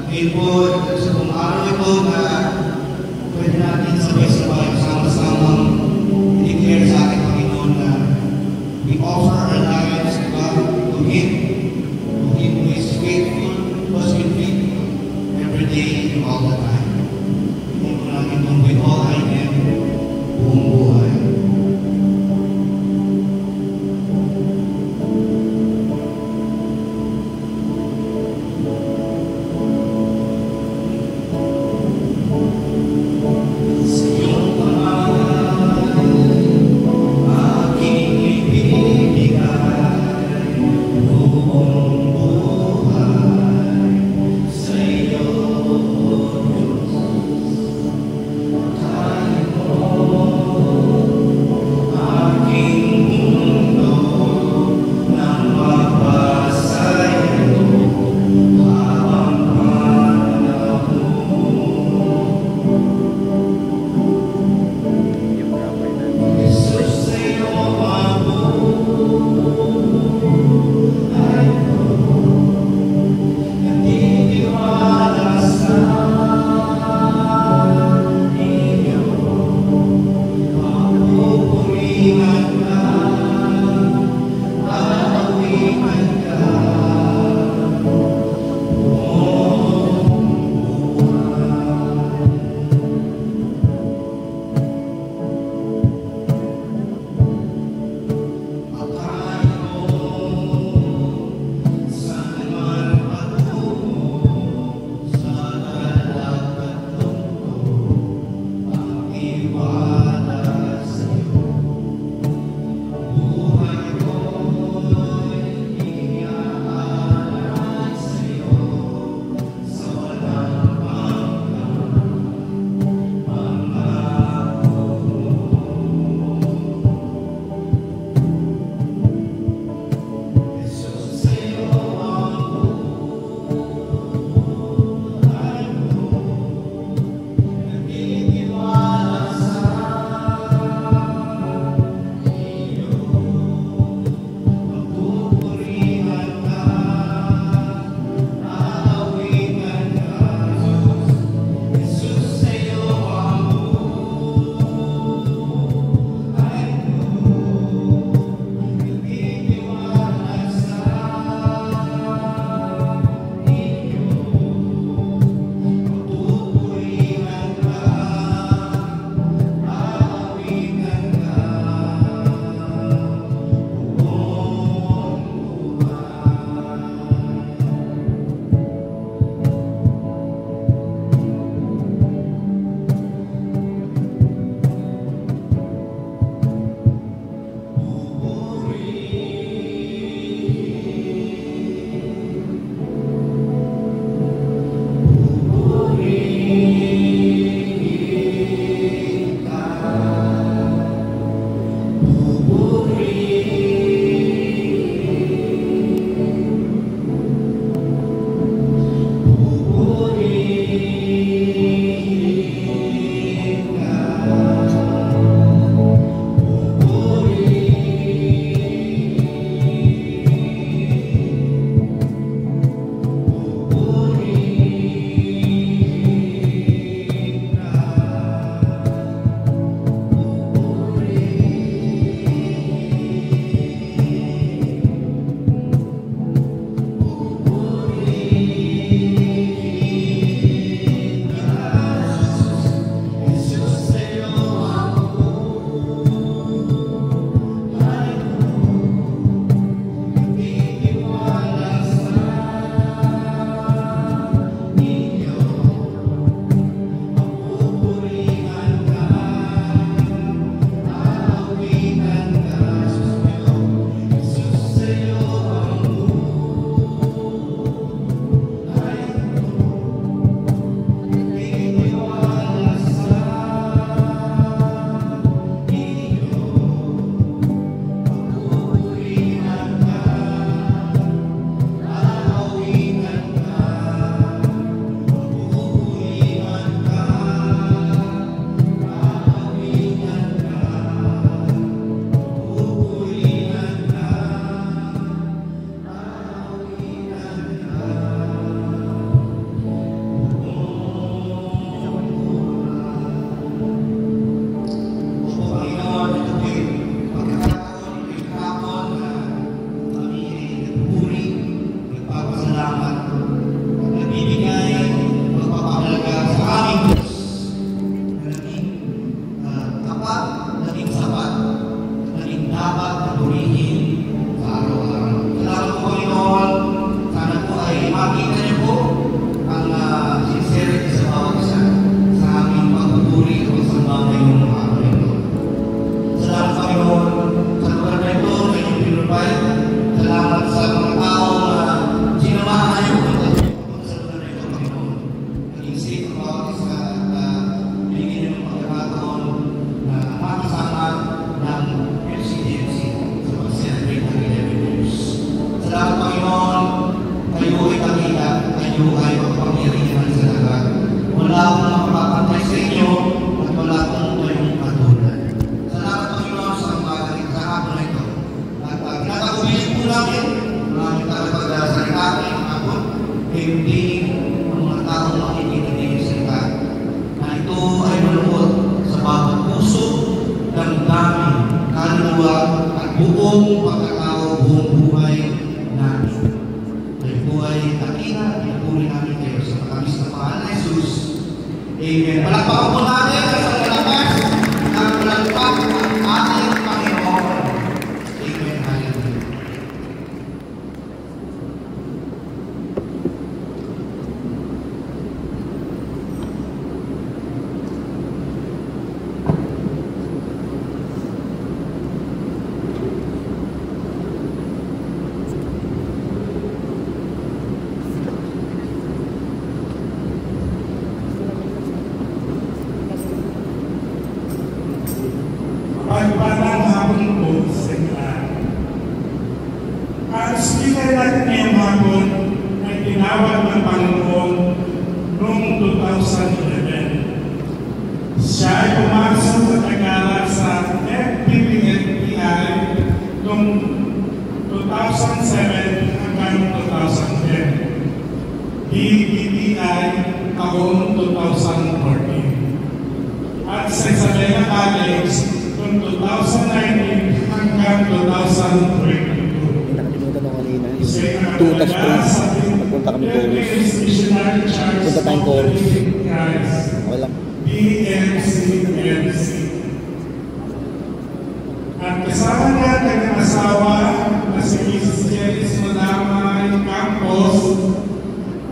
Ngayon po, sa buong araw ito na pwede natin sabay-sabay sama-samang i-declare sa ating Panginoon na we offer our lives to God, to Him who is faithful, who has been faithful every day and all the time. Hindi po natin itong with all I am, buong buhay. dinig ng mga taong makikinig ng salita, na ito ay malungkot sa bawat puso, damdamin, kaluluwa, at buong pagkatao, buong buhay namin. Kayo po ay takina, pinapuri namin kayo sa matamis na pangalan ni Jesus. Amen. Palakpakan po natin sa malakas ng palakpak ang ating Panginoon. Amen. Hallelujah. Pagpalang hapon po sa ilan. Ang speaker natin ngayong hapon ay tinawag ng Panginoon noong 2011. Siya ay pumasok sa Tagala sa FPPNPI noong 2007 hanggang 2010. DPPI taong 2014. At sa Isabela College 2019 hanggang 2022. Nakalimutan ko kanina. 2 touch points. Nagpunta kami chorus. Punta tayong chorus. Wala. DMCMC. At kasama niya kanyang asawa na si Mrs. Jelis Madamay Campos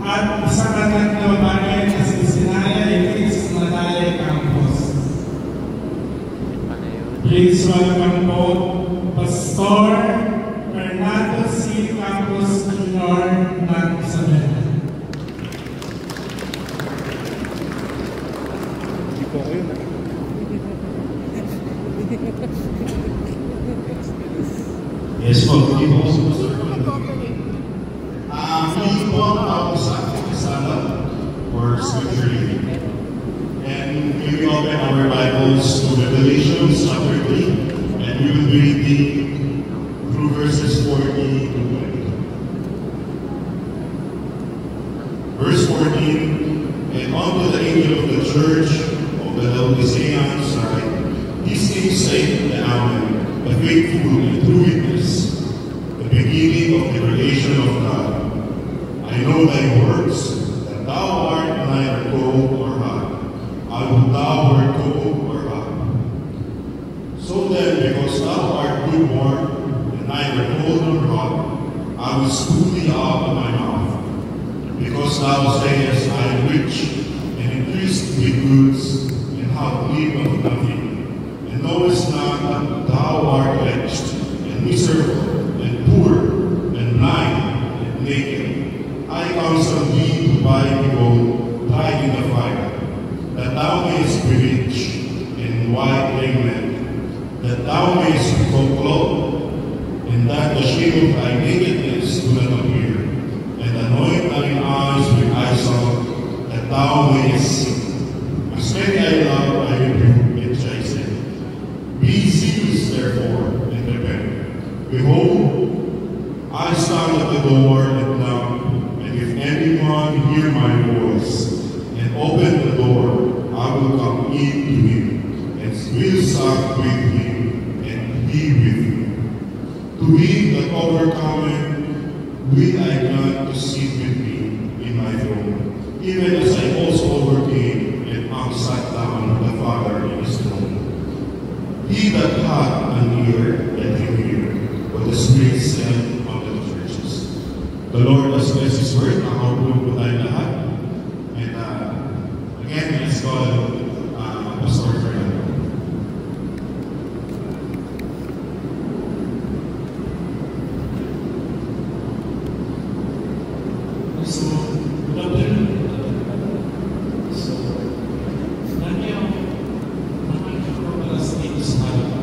at isang anak na babae na si Sinaya Elis Madaya Campos. Please welcome po Pastor Fernando C. Campos Jr. ng Isabela. Hindi po ako yun. Yes po, hindi po ako Pastor Fernando. Hindi po ako sa kasama for scripture reading. And we open our Bibles to Revelation chapter 3, and we will be reading through verses 40 to 20. Verse 14, and unto the angel of the church of the Laodiceans write, These things say the Amen, the faithful and true witness, the beginning of the creation of God. I know thy works, that thou art neither cold nor hot. I will thou wert cold or hot. So then, because thou art lukewarm, and neither cold nor hot, I will spew thee out of my mouth. Because thou sayest, I am rich, and increased with goods, and have need of nothing, and knowest not that thou art wretched, and miserable, and poor, and blind, and naked. I counsel thee to buy me gold, tried in the fire, that thou mayest be rich in white raiment, that thou mayest be clothed, and that the shame of thy nakedness do not appear, and anoint thine eyes with hyssop, that thou mayest see. As many I love, I rebuke and chasten. Be serious, therefore, and repent. Behold, I stand at the door and knock, and if anyone hear my voice, and open the door, I will come in to him, and will sup with him, and he with me. To him that overcometh, will I grant to sit with me in my throne, even as I also overcame, and am sat down with the Father in his throne. He that hath an ear, let him hear what the Spirit said unto the churches. The Lord has blessed his word. Nakaupunin po tayo lahat. Again, let's call Pastor Fernando. So, good afternoon. So, nandiyo naman ako para sa dito sa halaga.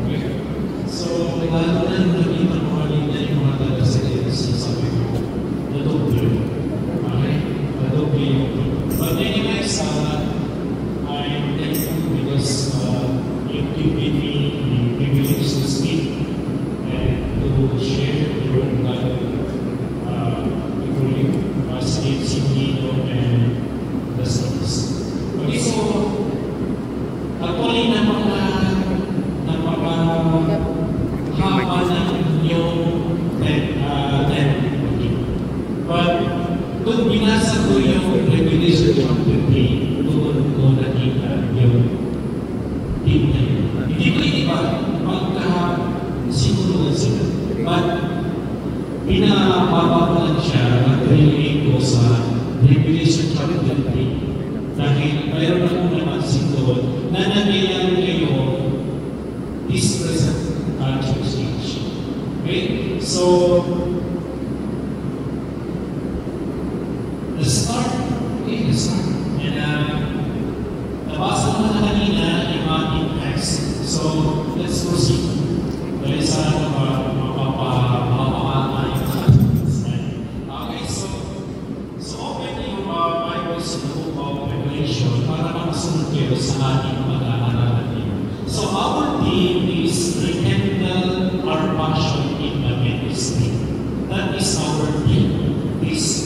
Okay? So, lalo na nakita ko kanina yung mga taga-secretary sabi ko, nadoble. Okay? Nadoble yung. But anyways, I'm thankful because you give me the privilege to speak and to share your word before you. As it's Nung binasa ko yung Revelation chapter 3, doon ko nakita yung team na yun. Hindi ko iniba, magka-sinulungan sila. But, pinapaba ko lang siya at relate ko sa Revelation chapter 3. Dahil mayroon akong napansin doon na nangyayari ngayon this present church age. Okay? So, the start. And nabasa ko na kanina yung ating text. So, let's proceed. Dahil sa mapapamata yung ating slide. Okay, so open yung Bibles in the book of Revelation para makasunod kayo sa ating mag-aaralan niyo. So, our theme is rekindle our passion in the ministry. That is our theme. This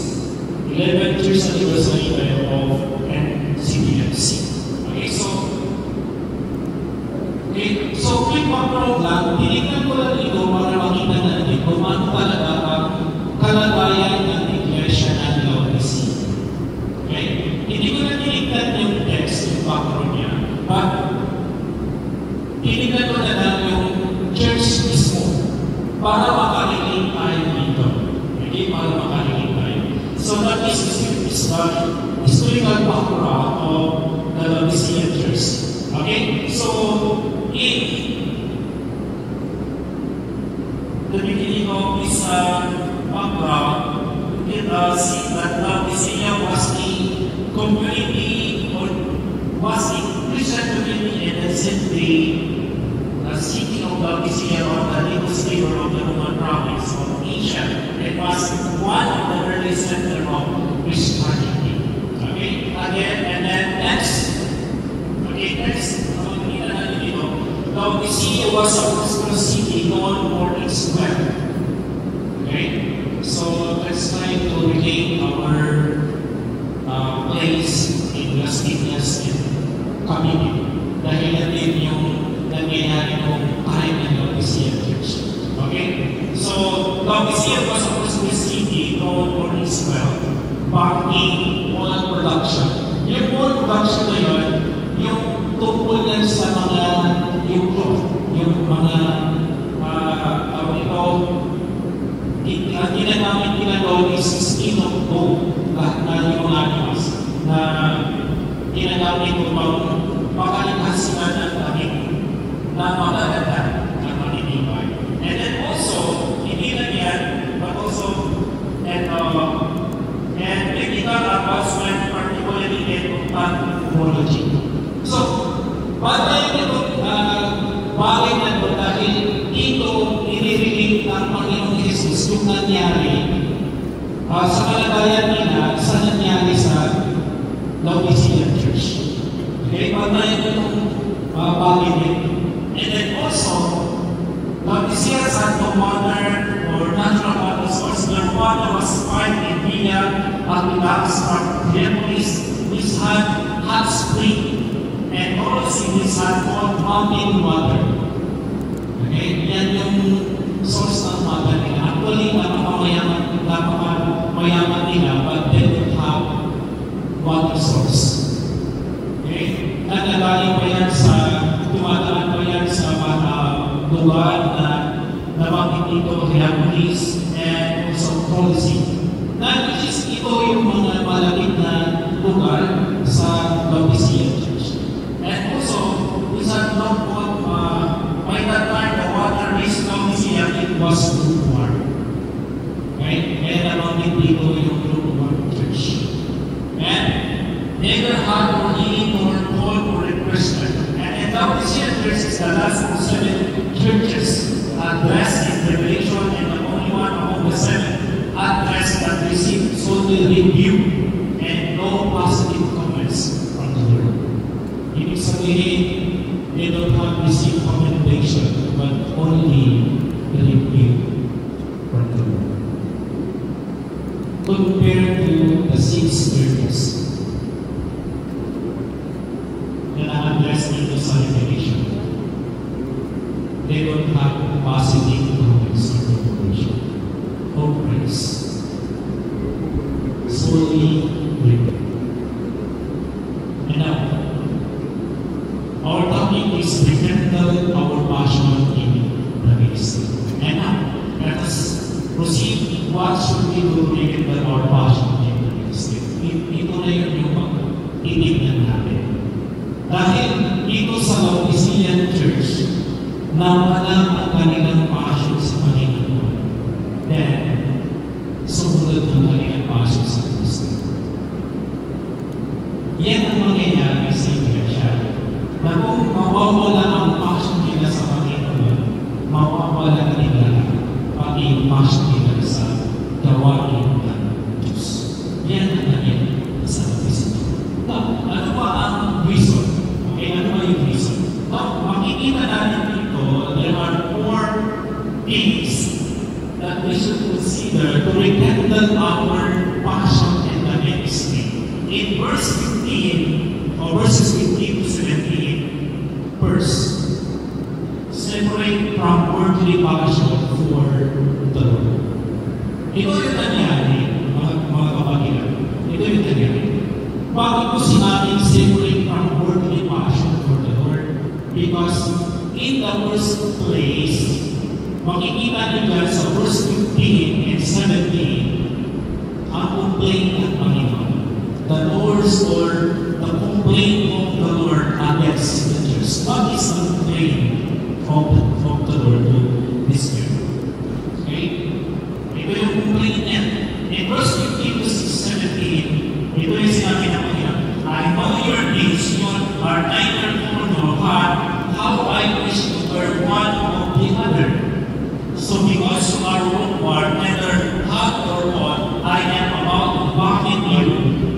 11th years anniversary of NCDMC. So quick background lang, tinignan ko lang ito para makita natin kung ano talaga ang kalagayan ng Iglesia ng Laodicea. Okay? Hindi ko na tinignan yung text, yung background niya, but tinignan ko na lang yung church mismo para makarelate tayo dito. Okay? Para makarelate tayo. So that is the historical background of the Laodicean church. Okay? So, in the beginning of this background, we see that Laodicea was a community or was a Christian community and then simply the city of Laodicea or the Lagos River of the Roman province of Asia. It was one of the early center of Christianity. Okay, again, and then next. Okay, next. Laodicea was a prosperous city known for its wealth. Okay, so let's try to relate our place in Las Piñas and community. Dahil natin yung nangyayari ng time ng Laodicea Church. Okay, so Laodicea was a prosperous city known for its wealth, backing oil production. Yung oil production na yun, yung tungkol yan sa mga yung mga ginagamit ginagawa is skin of gold lahat na yung mga animals na ginagamit ko pang makaligtas sila ng langit na magaganda ng manitibay. And then also, hindi lang yan, but also and medical advancement, particularly in ophthalmology. So, bagay na ito dahil dito i-relate ng Panginoong Jesus yung nangyari sa kalagayan nila sa nangyari sa Laodicean Church. Okay? Bagay na itong bagay nito. And then also, Laodicea had no water or natural water source. Their water was fine in Villa, Aqueducts, or Hierpolis, which had hot spring. And all cities had called mountain water. Okay? Yan yung source ng water nila. Actually, napakamayaman nila, but they don't have water source. Okay? Nagagaling pa yan tumataan pa yan sa mga lugar na nabanggit dito, Hierpolis, and also Colossae. Which is ito yung mga malapit na lugar sa Laodicea Church. And also, we had not got, by that time, the water reached Laodicea, it was lukewarm. Okay? And nabanggit dito yung lukewarm church. And never had or healing or cold or refreshment. And in Laodicea Church is the last of 7 churches addressed in Revelation, and the only one among the 7 addressed that received solely review and no positive comments from the Lord. Ibig sabihin, they don't have received commendation, but only the review from the Lord. Compared to the 6 churches na na-address dito sa Revelation, they don't have positive comments on the Revelation. Oh, praise. So, fully ready. And now, our topic is rekindle our passion in the ministry. And now, let us proceed. What should we do to rekindle our passion in the ministry? Ito na yung titignan natin. Dahil dito sa Laodicean Church, nawala ang kanilang passion sa Panginoon. Then, sumunod ang kanilang passion sa Kristo. Yan ang mangyayari sa Iglesia. Na kung mawawala ang passion nila sa Panginoon, mawawala nila pati passion nila sa gawain ng Diyos. Yan ang nangyayari sa Kristo. Now, ano ba ang reason? Okay, ano ba yung reason? Now, makikita natin dito, there are four things that we should consider to rekindle our passion in the ministry. In verse 15, or verses 15 to 17, first, separate from worldly passion for the Lord. Ito yung nangyari, mga kapatid. Ito yung nangyari. Bakit ko sinabing separate from worldly passion for the Lord? Because in the first place, makikita niyo dyan sa verse 15 and 17, ang complaint ng Panginoon. The Lord's or the complaint of the Lord against the Jews. What is the complaint of the Lord to this year? Okay? Ito yung complaint niya. In verse 15 to 17, ito yung sinabi ng Panginoon, I know your deeds, you are neither full nor hot, how I wish to were one of the other. So because you are lukewarm, neither hot nor cold, I am about to vomit you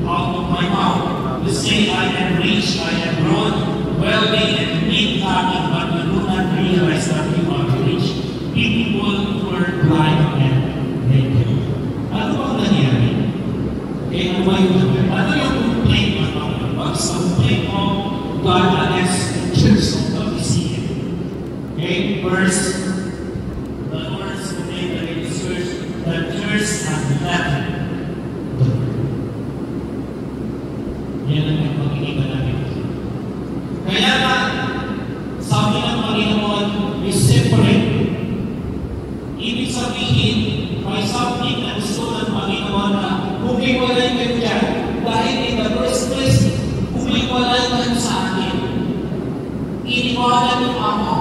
out of my mouth. You say, I am rich, I am broad, wealthy, and need nothing, but you do not realize that you are rich. People were blind and naked. Ano bang nangyari? Okay, ano ba yung nangyari? Ano yung complaint ng Panginoon? What's the complaint of God against the church of Laodicea? Okay, first, the Lord's complaint against the church has left the Lord. Yan ang makikita natin. Kaya nga, sabi ng Panginoon, is separate. Ibig sabihin, may something na gusto ng Panginoon na humiwalay kayo dyan. Dahil in the first place, humiwalay kayo sa akin. Iniwanan niyo ako.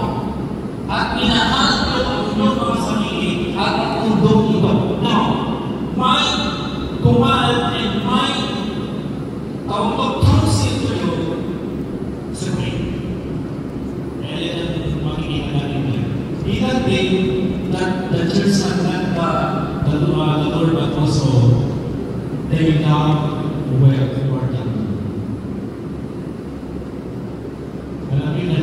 At minahal niyo ang inyong mga sarili at ang mundong ito. Now, my command and my counsel to you, separate. Kaya yan ang makikita natin yan. In that day, that the church had not the Lord, but also they now were for them. Alam niyo na,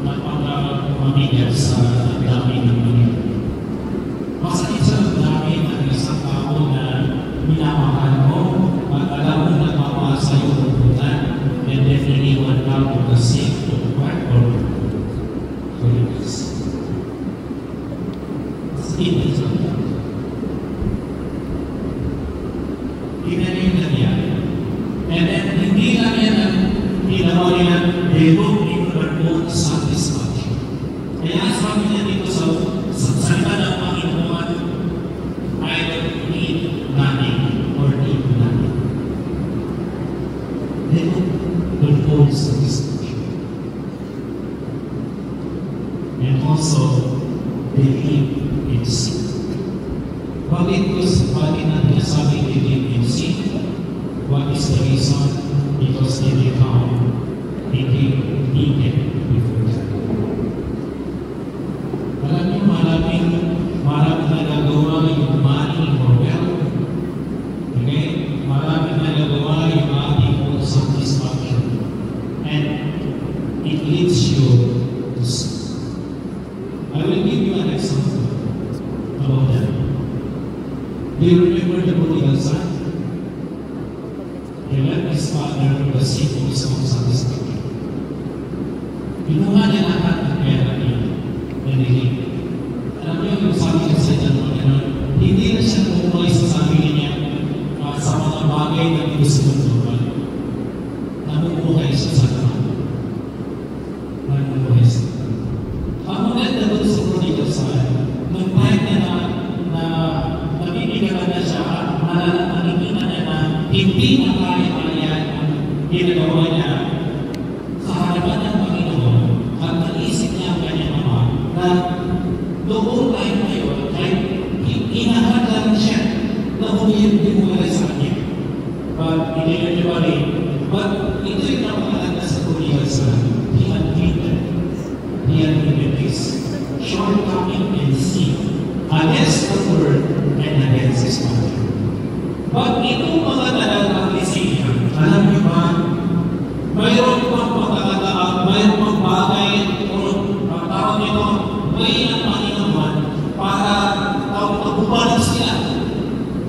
napag-mamigyan sa dami ng Panginoon. Masakit sa dami ng isang tao na minamahal mo at alam mo na mapahal sa iyo ang putan and then iniwan ka for the sake of what or forgiveness. Hindi sa tao. Tingnan yung nangyari. And then hindi lang yan ang ginawa nila, they look into their own satisfaction. Kaya sabi niya dito sa salita ng Panginoon, I don't need nothing or need nothing. They look their own satisfaction. And also, they live in sin. Bakit natin sabi they live in sin? What is the reason? Because they become naked before God. Alam niyo, maraming nagagawa yung money or wealth. Okay? Maraming nagagawa yung ating own satisfaction. And it leads you to sin. I will give you an example about that. Do you remember the prodigal son? He left his father for the sake of his own satisfaction. Kinuha niya lahat ng pera niya na nilip. Alam niyo yung sabi niya sa Panginoon, hindi bibigyan na siya at makikita niya na hindi na kaya-kaya ang ginagawa niya sa harapan ng Panginoon at naisip niya ang kanyang ama na doon tayo ngayon ay inahadlan siya na humiyag-dimulay sa kanya. But hindi niya pa rin. But ito yung napakalaga sa Kulihasa. He admitted. He admitted this shortcoming and sin against the word and against his mother. But itong mga talagang Isaiah, alam niyo ba, mayroon pang pagkakataon, mayroon pang bagay o tawag nito, may ang Panginoon para bumalik sila.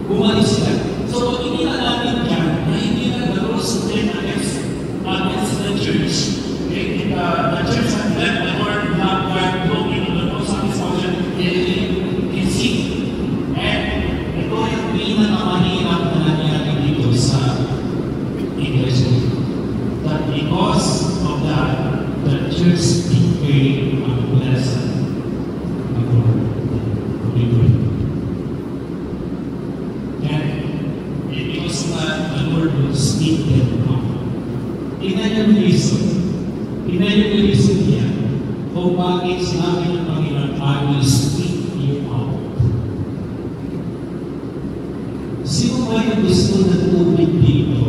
Bumalik sila. So pag hindi na natin yan, na hindi na the rules against the church. The church has left the word not God looking into the most satisfaction in sin. And ito yung pinakamahirap na nangyari dito sa English. That because of that, the church became a blessing. Speak them out. Tingnan yung reason niya kung bakit sinabi ng Panginoon, I will speak you out. Sino ba yung gusto na tubig dito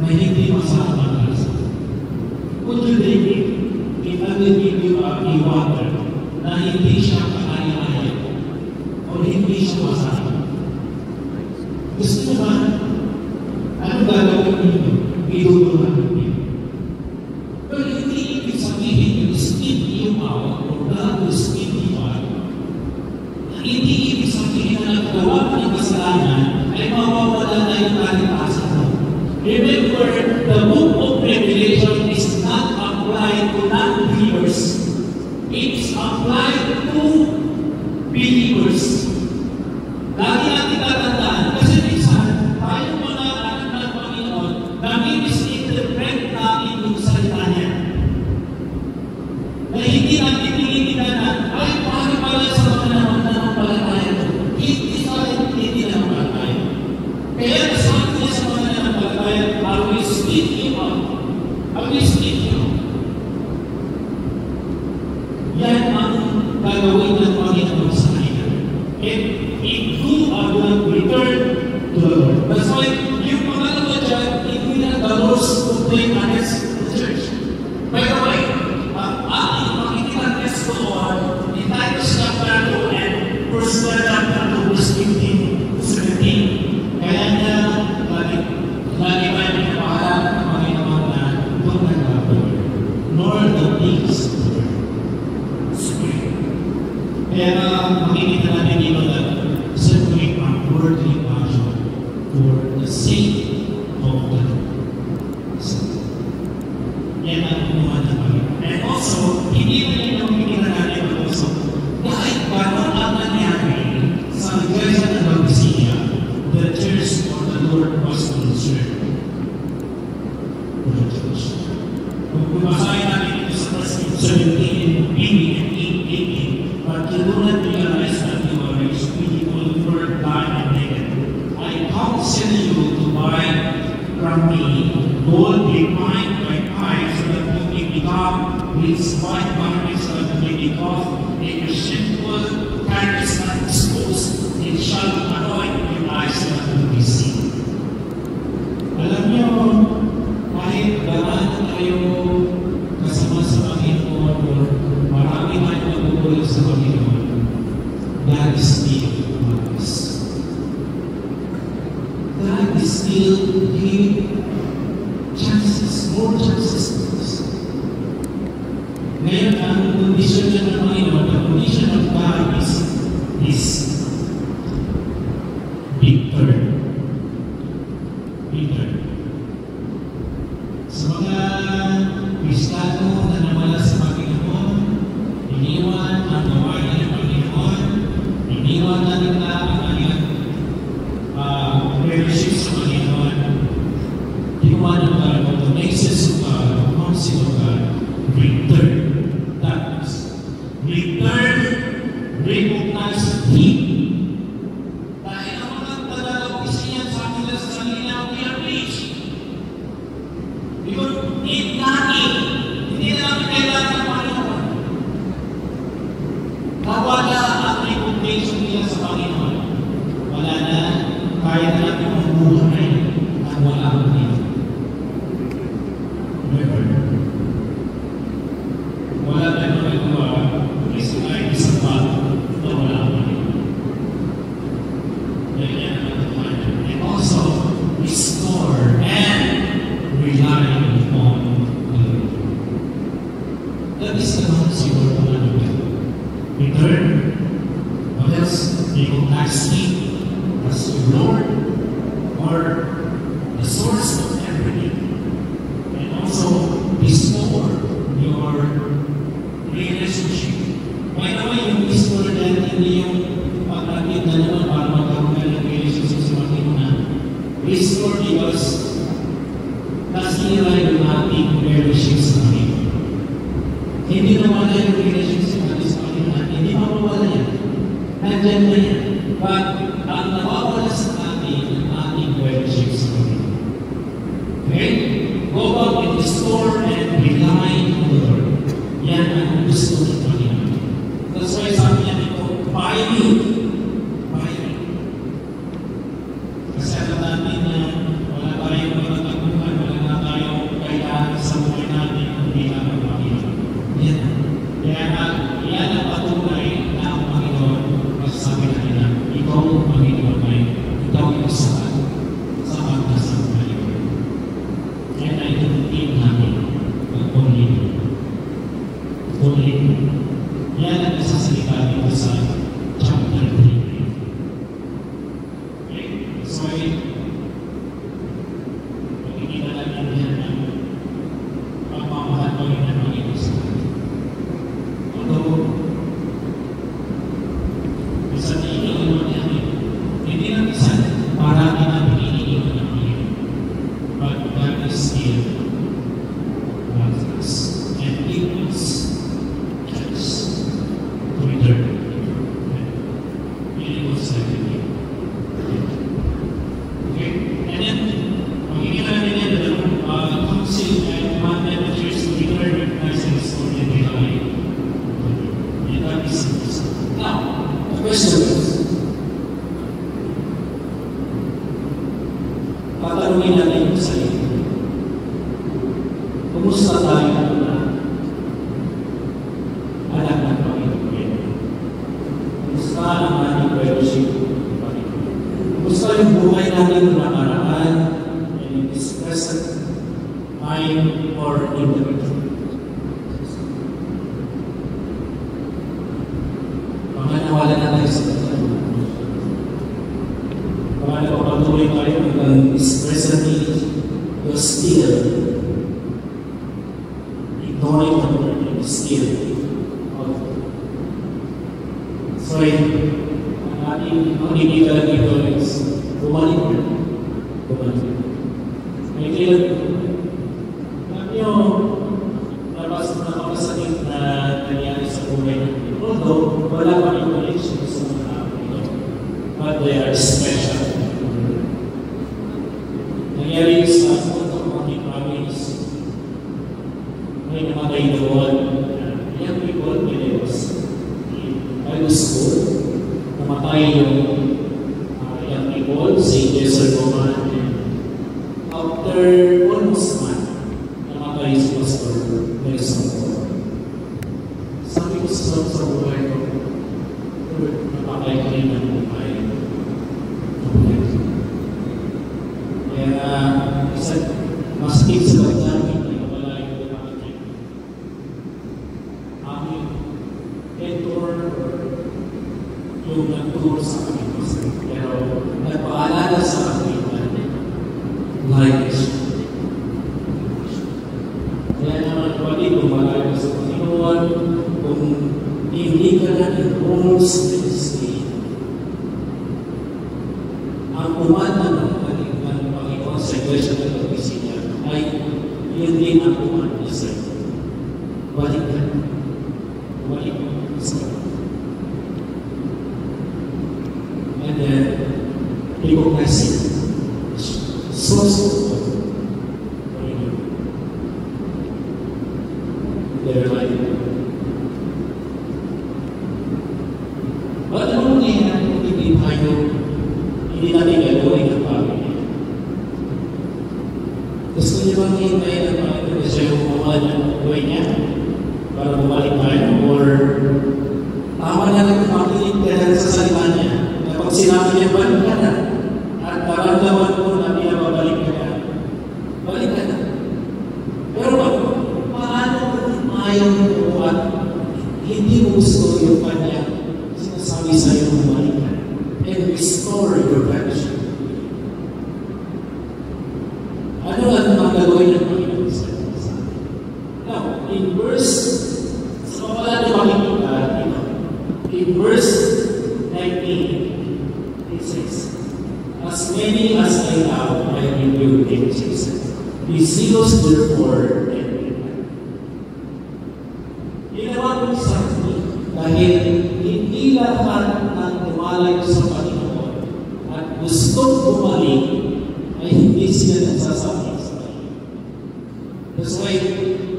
na hindi masama ang lasa? Would you drink it? If I will give you a water na hindi siya kakaya-kaya o hindi siya masama? Gusto nyo ba? Ano gagawin ninyo? Idudulungan ninyo. Pero hindi ibig sabihin yung speak you out or God will speak you out. Hindi ibig sabihin na naggawa ng kasalanan ay mawawala na yung kalikasan mo. Remember, the book of Revelation is not applied to non-believers. It is applied to believers. Lagi natin tatandaan kasi minsan tayo nami-misinterpret natin yung salita niya. Na hindi natin tinitingnan na, ay, paano pala sa mga nanampalataya ko? Hindi sa akin nanampalataya. Kaya sabi niya sa mga nanampalataya, I will speak you out. I will speak you out. Yan ang gagawin ng Panginoon sa kanya. And if you are going to return to the Lord. That's why, yung pangalawa dyan, the Lord's complaint against the church. By the way, ating makikita test doon in Titus chapter 2 and verse 12 verse 15 to 17. Kaya niya, lagi ba yung pinapahala ng Panginoon na doon na gagawin. Nor the things spring. Kaya makikita natin dito na simply a worldly passion for the sake of the Lord. Yan ang kumuha ng Panginoon. And also, hindi na rin ang pikiran natin also, kahit gano'n ang nangyari sa iglesia ng Laodicea, the church or the Lord was concerned for the church. Kung bumasahin natin ito sa verse 17, 18, and 18, but you do not realize that you are a spiritual, poor, blind, and naked. I counsel you to buy from me gold refined by fire, so that you may become with white garments, so that you may be clothed, and your sinful character is not exposed. It shall anoint your eyes, so that you may see. Alam niyo, kahit gaano tayo kasama sa Panginoon o marami tayong magugulong sa Panginoon, God is still matters. God is still giving chances, more chances to us. Ngayon, ang condition niya ng Panginoon, the condition of God is bitter. Bitter. Sa mga Kristiyano na nawala sa Panginoon, iniwan ang gawain ng Panginoon, iniwan na nila ang kanyang relationship sa Panginoon, iniwan ang the basis of God, the counsel of God, return. That is, return, recognize Him. That everlasting as your Lord or the source of everything. And also restore your relationship. By the way, yung restore natin, hindi yung pag-agit na naman para magkaroon ka ng relationship sa Panginoon. Restore because nasira yung ating relationship sa Panginoon. Hindi nawala yung relationship natin sa Panginoon. Hindi mawawala yan. Nandyan na yan. But ang nawawala sa ating relationship sa Panginoon. Okay? Go back and restore and rely on the Lord. Yan ang gusto ng Panginoon. That's why sabi niya dito, buy me. Buy me. Kasi alam natin na wala tayong matataguhan, wala na tayong kailangan sa buhay natin kung hindi lang ang Panginoon. Yan. Yan ang patunay na ang Panginoon masasabi na nila, ikaw ang Panginoon ay ikaw yung sapat sa pagkasang Panginoon. Yan ay tututin namin ang only. Only. Yan ang nasasalita dito sa chapter 3. Okay? So, makikita natin yan ang pagmamahal ko rin ng Panginoon sa atin. Although, minsan iniiwan namin, hindi na minsan parati namin iniiwan ng Panginoon. But God is still with us. And it was just to return. It was everything. Okay? And then, makikita natin yan na council and commandment of church to return, recognize, and restore and rely. And that is it. Now, the question is, tatanungin natin yung sarili. Kumusta tayo na anak ng Panginoon? Kumusta ang ating fellowship ng Panginoon? Kumusta yung buhay natin na nakaraan and in this present time or in the future? Baka nawala na tayo sa Panginoon. Baka napapatuloy tayo hanggang this present age, you're still ignoring the word and still out. So, ang ating makikita dito is bumalik na. Bumalik. May kailan alam nyo, napakasakit na nangyari sa buhay natin. Although, wala pa yung connection sa mga tao ito. But they are special. Nangyari sa Punta Mountain Province, may namatay doon. Young people, when I was in Bible school, namatay yung young people, St. Joseph Roman. After almost a month, namatay si Pastor Nelson. Sabi ko sa buhay ko, namatay ko rin ng buhay. Kaya, maskip sa pagdating na wala yung pagdating. Aming mentor yung nagturo sa akin. Pero nagpaalala sa akin like kaya naman kapatid, kung malayo sa Panginoon, kung hindi ka na enrolled sa ministry, ang umanda ng Panginoon sa Iglesia ng Pagkisinya ay yun din ang umanda sa iyo. Balik ka. Balik ka sa iyo. And then, recognize it. Source of Panginoon. Their life. But ano nangyayari kung hindi tayo hindi natin gagawin ang Panginoon? Gusto niyo bang hintayin ang Panginoon na siya yung gumawa ng buhay niya para bumalik tayo? Or tama na lang makinig ka lang sa salita niya na pag sinabi niya, balik ka na at maramdaman mo na pinababalik ka na, balik ka na. Pero paano kung ayaw mo at hindi mo gusto yung kanya sinasabi sa iyo bumalik ka? and restore your fellowship. Ano ang gagawin ng Panginoon sa isa? Now, in verse, sa pamala na makikita, in verse 19, it says, as many as I have, I rebuke in Jesus. Be zealous therefore and repent. Ginawa ko sa akin dahil hindi lahat ng tumalay sa Panginoon at gustong bumalik ay hindi sila nagsasabi sa Panginoon. That's why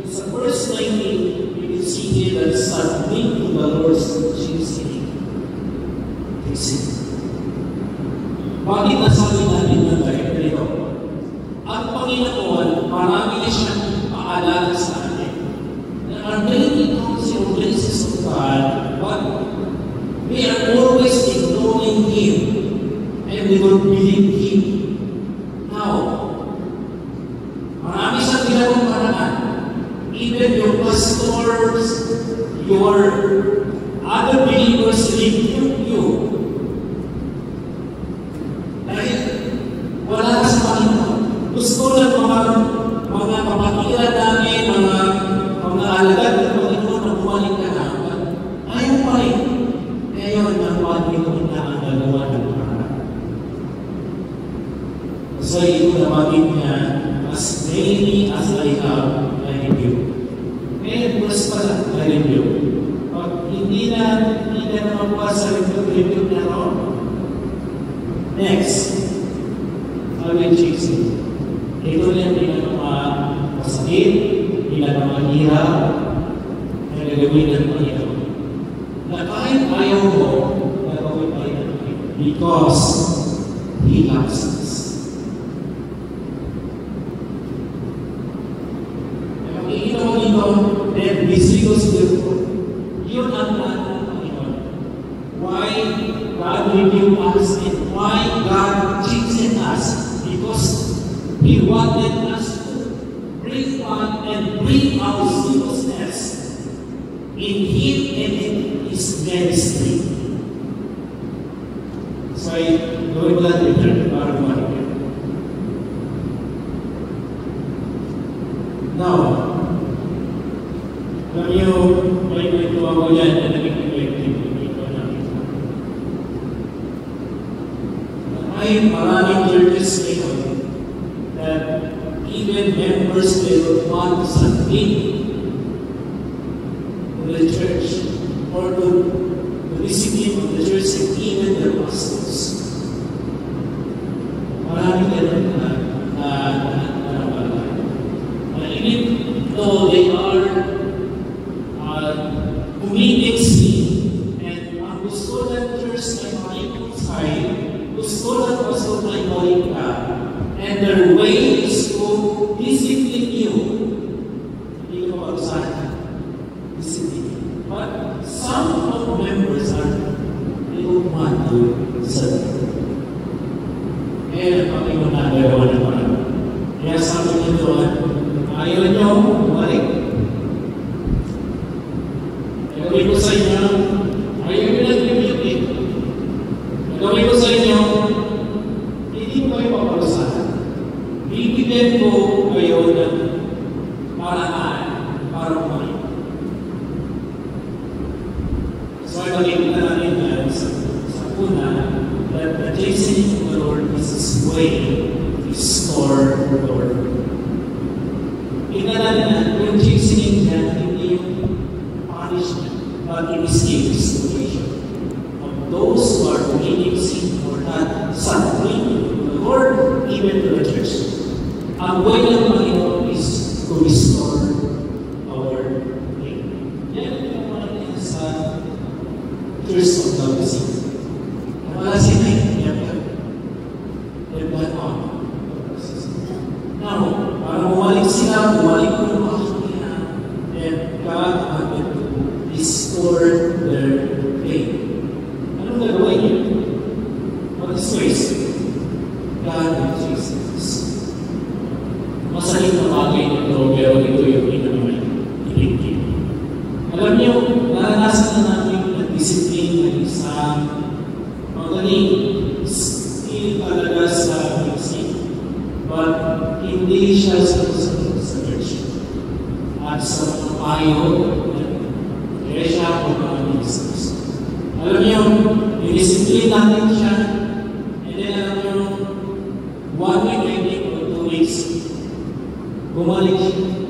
sa verse 19, we can see here that submit to the Lord's choosing. Bakit nasabi natin ng ganito? Ang Panginoon, marami na siyang paalala sa atin. There are many consequences of God, but we are always ignoring Him and we don't believe Him. Now, marami siyang ginawang paraan. Even your pastors, your other believers rebuke you. Dahil wala ka sa Panginoon. Gusto lang mga kapatiran namin, mga alagad ng Panginoon na bumalik ka na. Ayaw pa rin. Ngayon, ang Panginoon na ang gagawa ng paraan. So, ito nabanggit niya, as many as I have, I rebuke. Ngayon, verse pa lang, I rebuke. Pag hindi na mabuha sa rebuke na ron, next, I will chase you. Ito na yung pinaka-masakit, pinaka-mahirap, na gagawin ng Panginoon. Na kahit ayaw mo, gagawin pa rin ng Panginoon. Because He loves us. Kaya makikita mo dito, then be zealous therefore. Yun ang plan ng Panginoon. Why God revealed us and why God changed us? Because He wanted us to bring on and bring our zealousness in Him and in His ministry. So, gawin mo lang return para bumalik. Now, alam niyo, may tuwa ko yan na naging effective dito namin. May maraming churches ngayon that even members will want something to the church or to the discipline of the church and even their pastors. Maraming ganun na even though they are committing sin and ang gusto ng church ay makikonsay, gusto ng pastor ay balik ka, and their way is to discipline you. Hindi ko mag-usahan. Discipline. But some of the members they don't want to serve. And ang Panginoon na gagawa ng parang. Kaya sabi niyo doon, ayaw niyo bumalik. Gagawin ko sa inyo, ayaw niyo lang bibigyan. Gagawin ko sa inyo, hindi ko kayo paparusahan. Bibigyan ko kayo ng paraan para bumalik. So, ay makikita natin na sa una, that the chastening of the Lord is His way to restore the Lord. Tingnan natin na yung chastening niya, hindi yung punishment, but it is a restoration of those who are committing sin or not suffering to the Lord, even to the church. Ang way ng Panginoon is to restore our faith. Yan ang pinapanatin sa Church of Laodicea. Wala sila yung they've gone on. Now, para bumalik sila, bumalik ko ng mga kanina, and God wanted to restore their faith. Anong gagawin niyo? What is ways? God will chase us. Masakit na bagay nito, pero ito yung pinag-iligid. Alam niyo, naranasan na natin ng discipline, ng isang magaling, Hindi siya sa church. At sa payo, kaya siya ang mga ministers. Alam niyo, i-discipline natin siya, and then alam niyo, 1 week, I think, or 2 weeks, bumalik siya,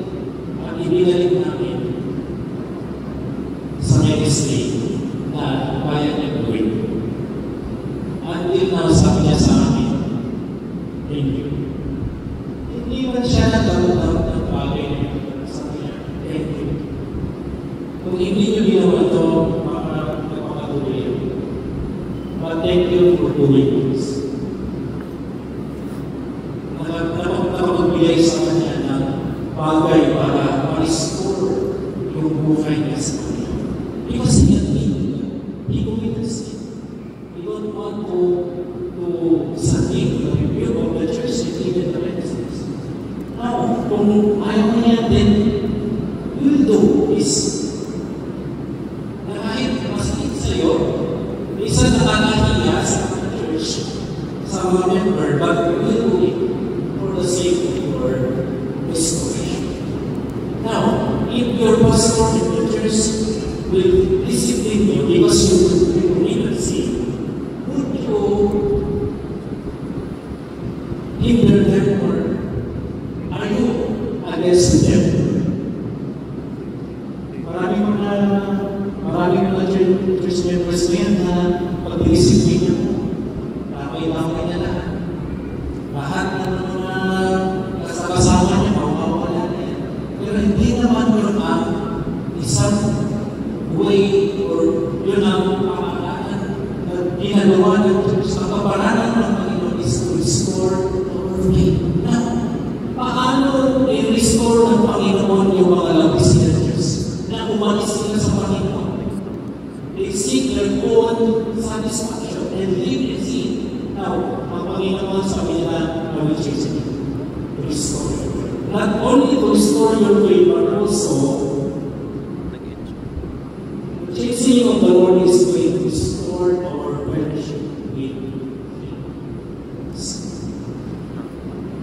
at ibigalik namin sa ministry na kaya niya gawin. Until now, sabi niya sa amin, thank you. Hindi man siya nagkaroon ng bagay niya. Sabi niya, thank you. Kung hindi niyo ginawa ito, nagpapatuloy yun. But thank you for doing this. Nakapagbigay sa kanya ng bagay para ma-restore yung buhay niya sa kanya. Because he admitted that. He committed sin. We don't want to submit the review of the church and even the ministers. Now, kung ayaw niya, then we will do is na kahit masakit sa'yo, isa nakakahiya sa church, sa mga member, but we will do it for the sake of your restoration. Now, if your pastor in the church will discipline you because you committed sin, would you hinder them or are you against them? Maraming mga church members ngayon na pag-discipline mo, nakailangan niya na. Lahat ng mga kasama niya, mawawala na yan. Pero hindi naman yun ang isang way or yun ang pamahalaan na ginagawa ng church. Ang kaparanan ng Panginoon is to restore our faith. Now, paano i-restore ng Panginoon yung mga labis na umalis sila sa Panginoon? They seek their own satisfaction and live in sin. Now, ang Panginoon sabi nila, I will change it. Restore. Not only to restore your faith, but also chasing of the Lord is going to restore our fellowship with Him.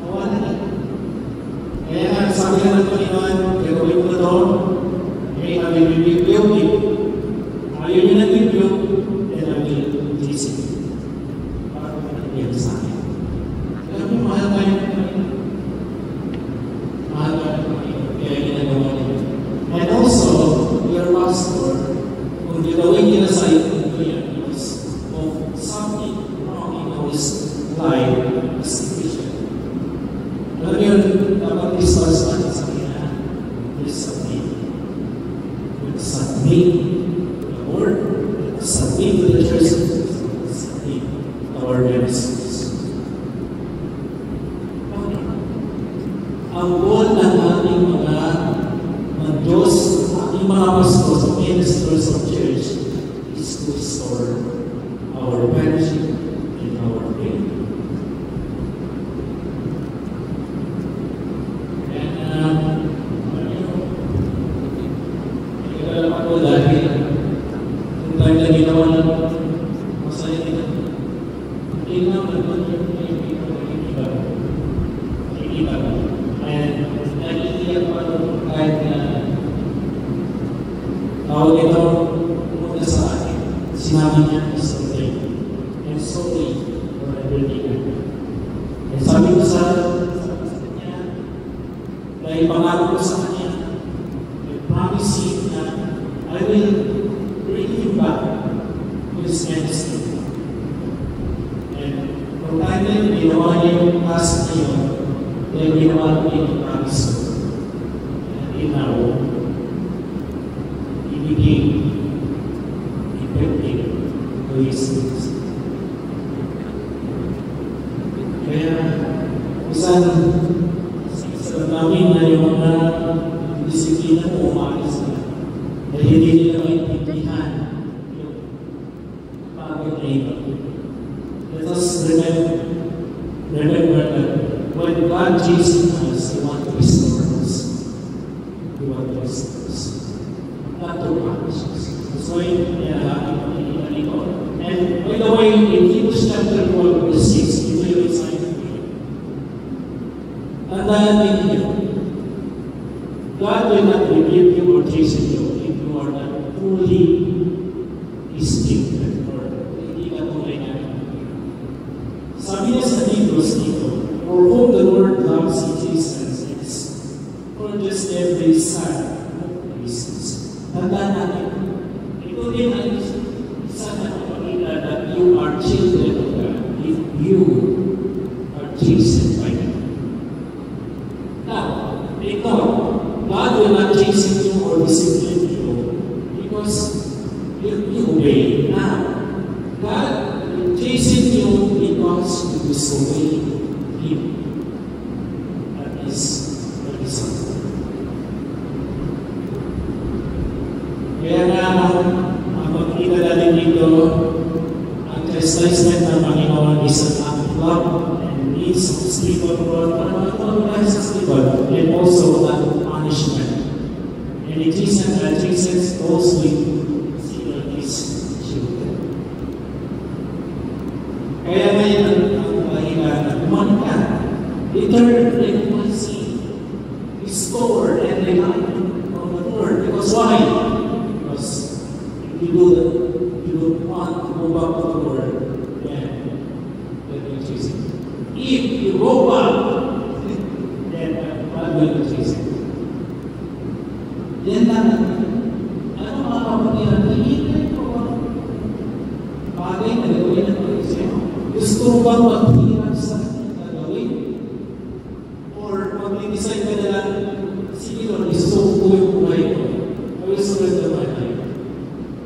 Nawala na. Kaya sabi na ng Panginoon, gagawin mo ito, okay, I will rebuke you. Ayaw niyo nag-rebuke, then I will chase it. Para mag-rebuke sa akin. Alam mo, mahal tayo ng Panginoon. Mahal tayo ng Panginoon. Kaya ginagawa niyo. And also, your pastor, kung gagawin nila sa ito yan, because of something wrong in his life as a Christian. Alam niyo, dapat resource natin sa kanya, please submit. Submit to the Lord, submit to the church, submit to our ministers. Ang goal ng ating mga Diyos, ating mga pastors, ministers of church, is to restore our fellowship and our faith. And ako dahil kung tayo na ginawa ng masaya nila, hindi naman yung iba. And nagigilap pa kahit na tawag ito pumunta sa akin. Sinabi niya, sorry. I'm sorry for everything. And sabi ko sa kanya, dahil pangako ko sa kanya, I promise him na I will bring him back to his ministry. And kung tayo na yung ginawa niya yung task na yun, dahil ginawa niya yung promise ko. And now, he became effective to his ministry. Kaya, isang namin na yung mga disiplina mo umalis na. Dahil hindi nila maintindihan yung bagay na ito. Let us remember that when God chases us, He wants to restore us. He wants to restore us. Not to punish us. That's why, and by the way, in Hebrews chapter 12, verse 6, ito yung sign of faith. Tandaan Sabi niya sa Hebrews dito, for whom the Lord loves in Jesus is for just every son of Jesus. Tandaan natin, ito din ang isa na kapakita that you are children of God if you are chastened by God. Now, ikaw, God will not chasten you or discipline you because you obey. Now, God will chasten you because you disobey Him. That is the result. Kaya nga, ang pagkita natin dito, ang chastisement ng Panginoon is an act of love and means of spiritual para matulungan sa spiritual and also not punishment. And it chases those with sinner his children. Kaya ngayon ang kailangan, kuman ka, return and mercy, restore and rely on the Lord. Because why? Because if you don't want to go back to the Lord, then will chase it. If you go back, then God will chase it. Yan lang. Ano mga kapatiran, hihintay ko ba? Bagay na gawin ng Panginoon. Gusto mo bang maghirap sa gagawin? Or mag-decide ka na lang, sige Lord, gusto ko yung buhay ko. I will surrender my life.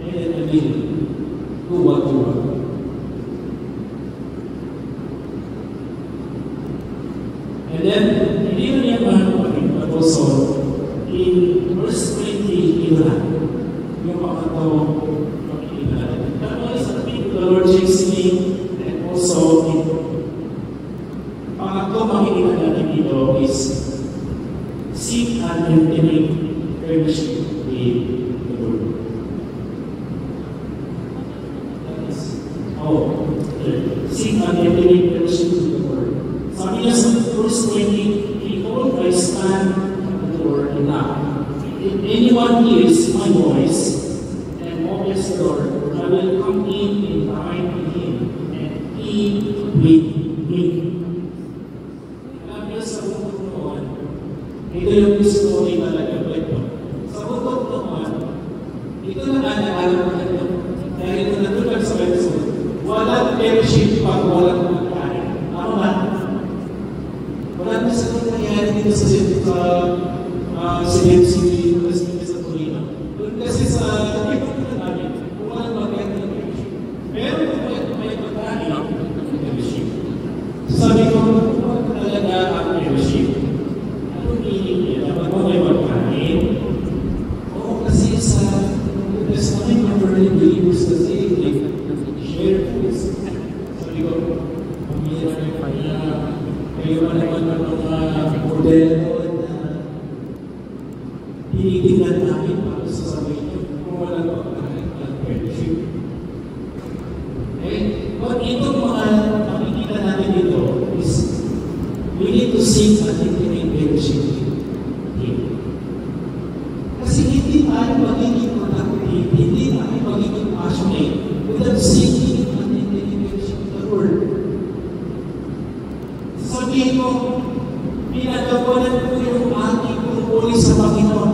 And then I will do what you want. And then, hindi mo niya mahanapin, but also, in verse 20, ito na, yung pakatawang pag-ibig natin. That is the thing the Lord chastening, and also, pangatlo makikita natin dito is seek and intimate fellowship with the Lord. That is, seek and intimate fellowship with the Lord. Sabi niya sa verse 20, behold, I stand at the door and knock. If anyone hears my voice and opens the door, I will come in and dine with him and eat with him. Alam niyo sa bundok noon, ito yung story talaga ito. Sa bundok noon, ito na alam ko ito. Dahil ito natulad sa episode, walang fellowship pag walang pagkain. Ano ba? Wala na sa nangyayari dito sa City sa Torino. Kasi sa ibang na namin, kung walang magkaya ng fellowship. Pero kung may pagkain, fellowship. Sabi ko, kung talaga ang fellowship, anong meaning niya? Dapat ba may pagkain? Oo, kasi sa Testament ng early believers kasi, share foods. Sabi ko, pamilya ng kanya, kayo naman ng mga modelo na tinitingnan namin para sa sabi niyo kung walang pagkain ng fellowship. But itong mga nakikita natin dito is we need to seek and intimate fellowship with Him. Kasi hindi tayo magiging productive, hindi tayo magiging passionate without seeking and intimate fellowship with the Lord. Sabihin mo, pinagawalan ko yung aking tungkulin sa Panginoon.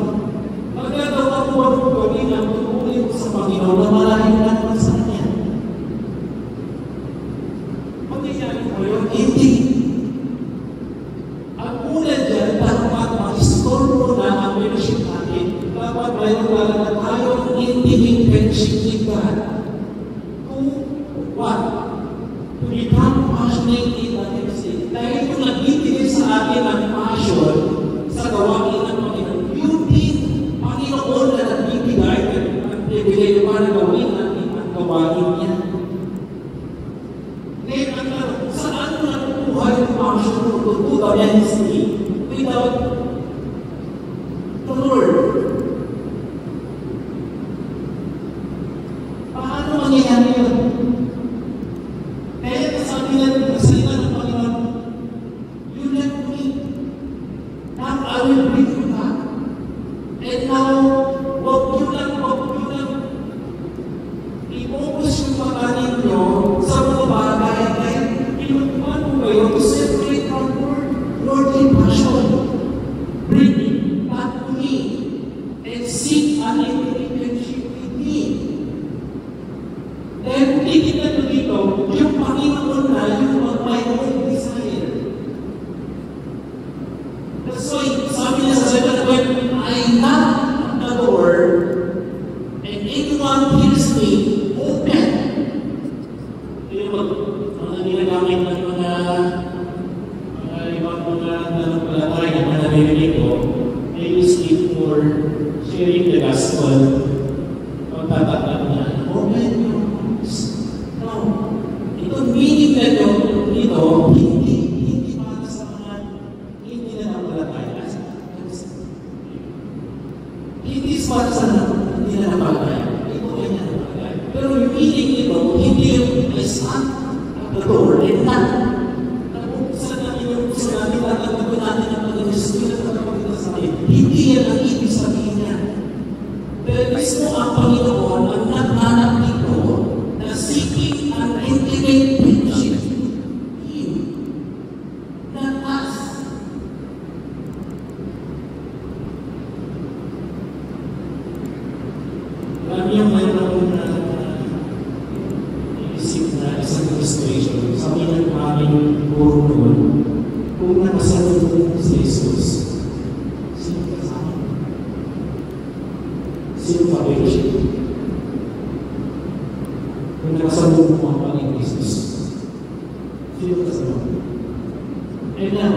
Magagawa ko ang gawin ang tungkulin ko sa Panginoon na maraming naman sa Kanya. Magyayari mo yun? Hindi. Ang una dyan, dapat ma-restore mo na ang fellowship natin. Dapat mayroon talaga tayong intimate fellowship with God. To what? To become passionate in the ministry. Dahil kung nagbibigay sa akin ang passion sa gawain ng Panginoon, beauty, Panginoon na nagbibigay at nagbibigay na para gawin natin ang gawain niya. Ngayon, saan mo nakukuha yung passion mo to do the ministry without the Lord? Paano mangyayari yun? Kaya sabi natin, salita ng Panginoon, you let me, now I will bring you back. And now, wag yun lang, i-focus yung pagkanin nyo sa mga bagay, kaya mga ginagamit ng mga ibang mga nanampalataya na naririnig ko, they use it for sharing the gospel, pagtatatag na, open your hearts. No, itong meaning na ito, hindi para sa mga hindi nanampalataya. Hindi para sa hindi nanampalataya. Ito ay nanampalataya. Pero yung meaning nito, hindi yung isang at the door and not. Saan natin yung natin tatagpagin natin ang pag-iisip at pag-iisip sa atin. Hindi yan ang ibig sabihin niya. Pero mismo ang Panginoon ang naghanap dito na seeking an intimate friendship with Him, not us. Alam niyo, mayroon na isip na isang illustration. Sabi ng aming guru noon, kung nakasalubong sa Jesus, sino kasama? Sino ka-fellowship? Kung nakasalubong mo ang Panginoon Jesus, sino kasama? And now,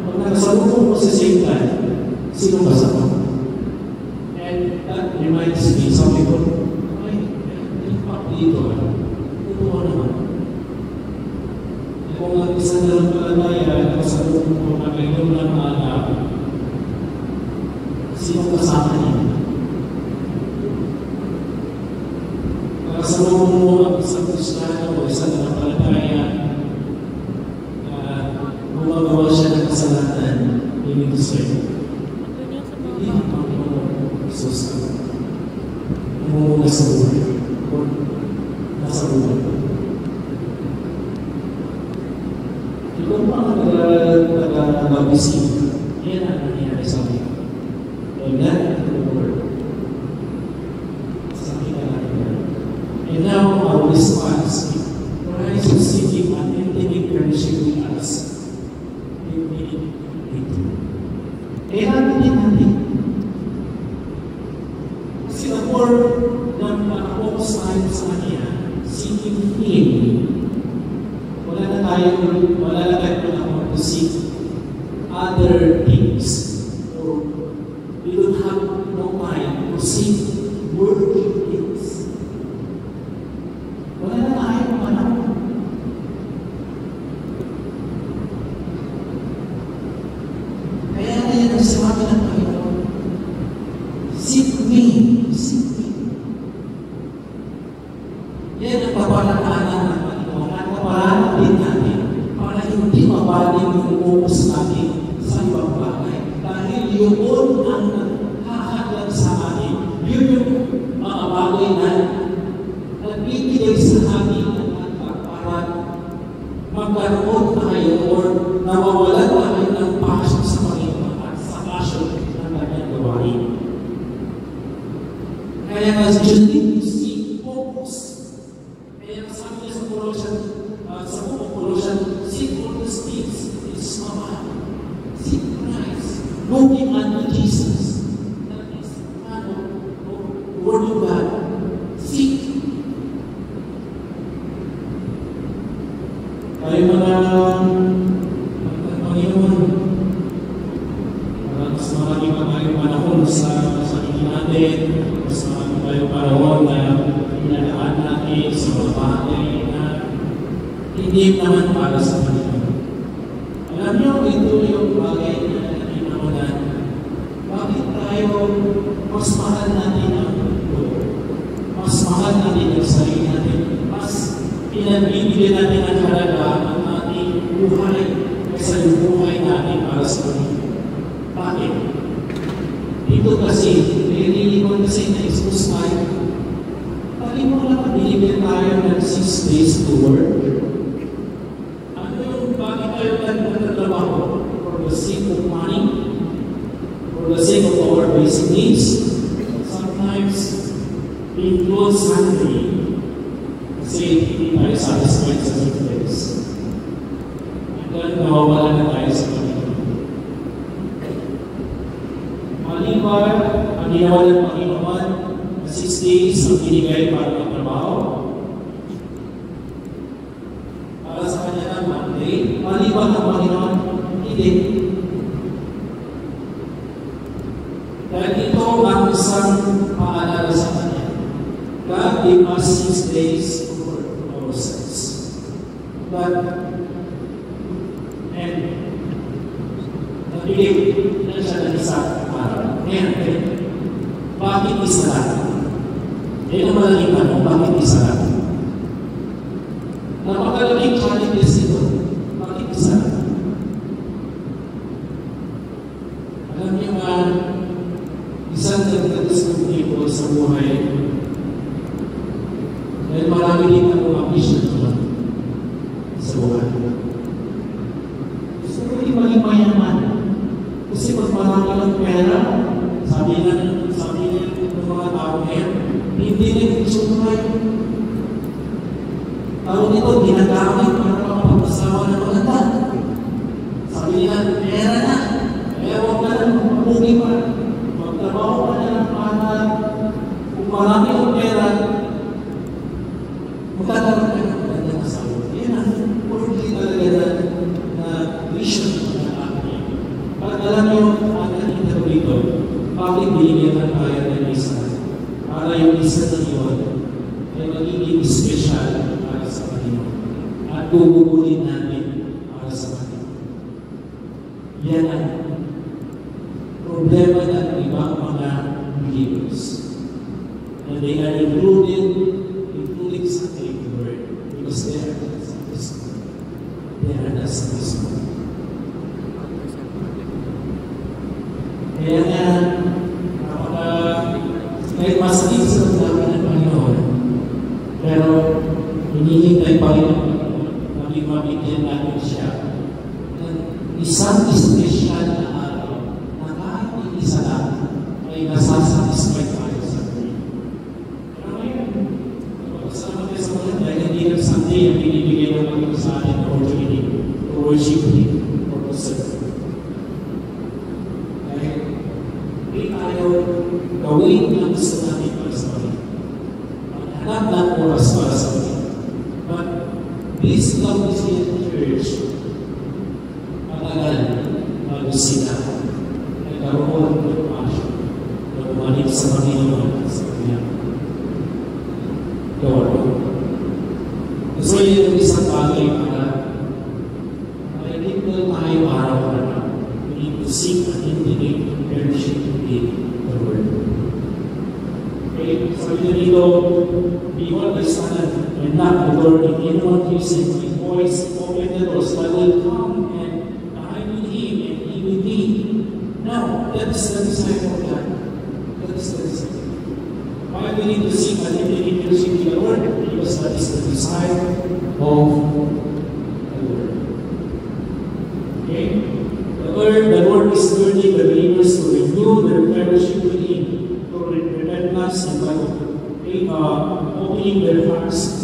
kung nakasalubong mo sa same time, sino kasama? And that reminds me, sabi ko, ay, impact dito, totoo naman. Kung ang isang nalampalataya, nakasalubong mo na kayo ng anak, sino kasama niya? Nakasalubong mo ang isang Kristiyano o isang nalampalataya, gumagawa siya ng kasalanan, ibig sabihin. Hindi ang Panginoon Jesus ang namumula sa buhay o nasa buhay. Ikaw pa ang nag-abisip, yan ang nangyari sa akin. And that is the word. Sa akin na natin. And now our response, Christ is seeking an intimate friendship with us. Kailangan din natin. Kasi the more na nakapokus tayo sa kanya, seeking Him, wala na tayo na to seek other things. Or we don't have no mind to seek worldly things. Wala na tayo panahon. Kaya na yan ang sabi ng Panginoon, seek me, seek me. Yan ang papalakanan ng Panginoon at papalakanan din natin para hindi mabaling yung focus natin sa ibang bagay. Dahil yun ang nakakatlag sa atin. Yun yung mga bagay na nagbibigay sa atin para magkaroon tayo or nawawalan tayo ng passion sa Panginoon at sa passion ng kanyang gawain. Kaya as you need to seek focus, kaya sabi niya sa Colossians, seek all these things, it's not seek Christ, looking unto Jesus. That is the Word of God. Seek. Tayo mga Panginoon, mas marami pa tayong panahon sa sarili natin, mas marami tayong panahon na inalaan natin sa mga bagay na hindi naman para sa Panginoon. Alam niyo, ito yung bagay na natin. Bakit tayo mas mahal natin ang mundo? Mas mahal natin ang sarili natin? Mas pinagbibigyan natin ang halaga ang ating buhay kaysa yung buhay natin para sa Panginoon. Bakit? Ito kasi, nililiwan kasi na expose tayo. Pali mo lang, binibigyan tayo ng 6 days to work. Ano yung bakit tayo nagtatrabaho? For the sake of money? For the sake of our basic needs? Sometimes, we include Sunday. Kasi hindi tayo satisfied sa weekdays. Hanggang nawawala na tayo sa Panginoon. Maliban, ang ginawa ng Panginoon na 6 days ang binigay para magtrabaho. Para sa by Monday. Mali ba ng Panginoon? Hindi. Dahil ito ang isang paalala sa Kanya. God gave us 6 days for ourselves. And nabigay na siya ng isang araw. Ngayon, bakit isa lang? Yan ang malaking tanong, bakit isa lang? Napakalaking challenges ito. Bakit isa lang? Alam niyo nga, isang nagdadiskutin ko sa buhay dahil marami din ako appreciate sa buhay. Gusto ko rin maging mayaman. Kasi pag marami ng pera, sabi ng mga tao ngayon, hindi rin sumunod. Tao nito, ginagamit para makapag-asawa ng maganda. Sabi nila, pera na. Kaya huwag ka lang mabugi pa. Magtrabaho ka na lang para kung marami ng pera, magkakaroon ka ng magandang asawa. Yan ang worldly talaga na vision ng akin. Pag alam nyo, ang nakita ko dito, bakit binigyan ng kaya ng isa? Para yung isa na yun ay magiging special para sa Panginoon. At gugugulin natin para sa Panginoon. Yan ang problema ng ibang mga believers. And they are including Sunday word because they are not satisfied. They are not satisfied. Kaya nga, kahit masakit sa dami ng Panginoon, pero hinihintay pa rin ang Panginoon na mabigyan natin siya ng isang espesyal na araw na kahit isa lang ay nasasatisfy tayo sa Panginoon. Pero ngayon, kapag-kasama tayo sa Panginoon, dahil hindi lang Sunday ang binibigyan ng Panginoon sa atin na opportunity to worship Him or to serve. Gawin ang gusto natin para sa Panginoon. Maghanap ng oras para sa Panginoon. But this love is in the church. Matagal bago sila nagkaroon ng passion na bumalik sa Panginoon sa Kanya. Lord. Gusto niyo yung isang bagay para makinig na tayo araw-araw. We need to seek and integrate fellowship with the Word. Okay, sabi na dito, behold, I stand and knock the door. If anyone hears my voice, open the door, so I will come and I with him and he with me. Now, that is the disciple of God. That is the disciple. Why we need to seek and integrate fellowship with the Word? Because that is the desire of the Word. Okay? The Lord is urging the believers to renew their fellowship with Him, to repentance and by opening their hearts.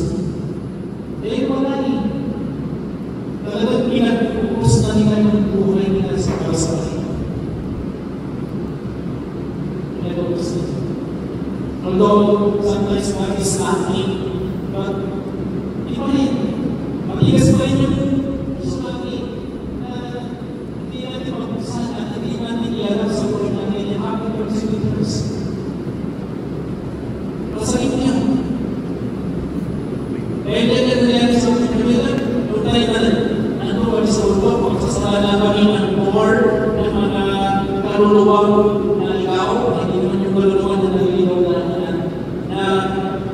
Eh, wala eh. Talagang pinag-focus na nila yung buhay nila sa para sa Panginoon. Pinag-focus na. Although, sometimes God is acting, but di pa rin. Matigas pa rin yung gusto natin. Masakit niya. Dahil yan ang nangyari sa mga kanila, doon tayo na nandun sa ulo, magsasala na kami ng board ng mga kaluluwang na ikaw, hindi naman yung kaluluwang na naliligaw na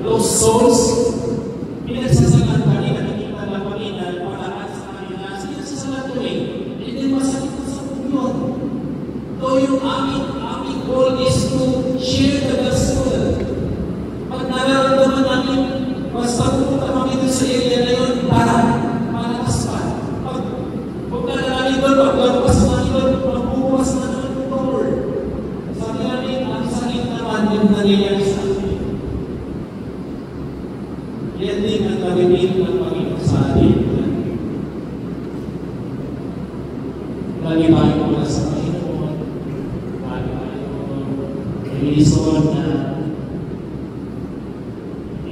those souls, pinagsasalan kami, nakikita na kami na patakas sa kanila, sinagsasalan kami, hindi masakit na sa yun. So yung aming goal is to share the gospel. Pag nararamdaman namin, basta pupunta kami doon sa area na yun, malakas pa. Pag namin doon, paglapas namin doon, magbubukas na naman yung door. Sabi namin, ang sakit naman yung nangyayari sa atin. Yan din ang narinig ng Panginoon sa atin. Lagi tayo mula sa Panginoon. Lagi tayo reason na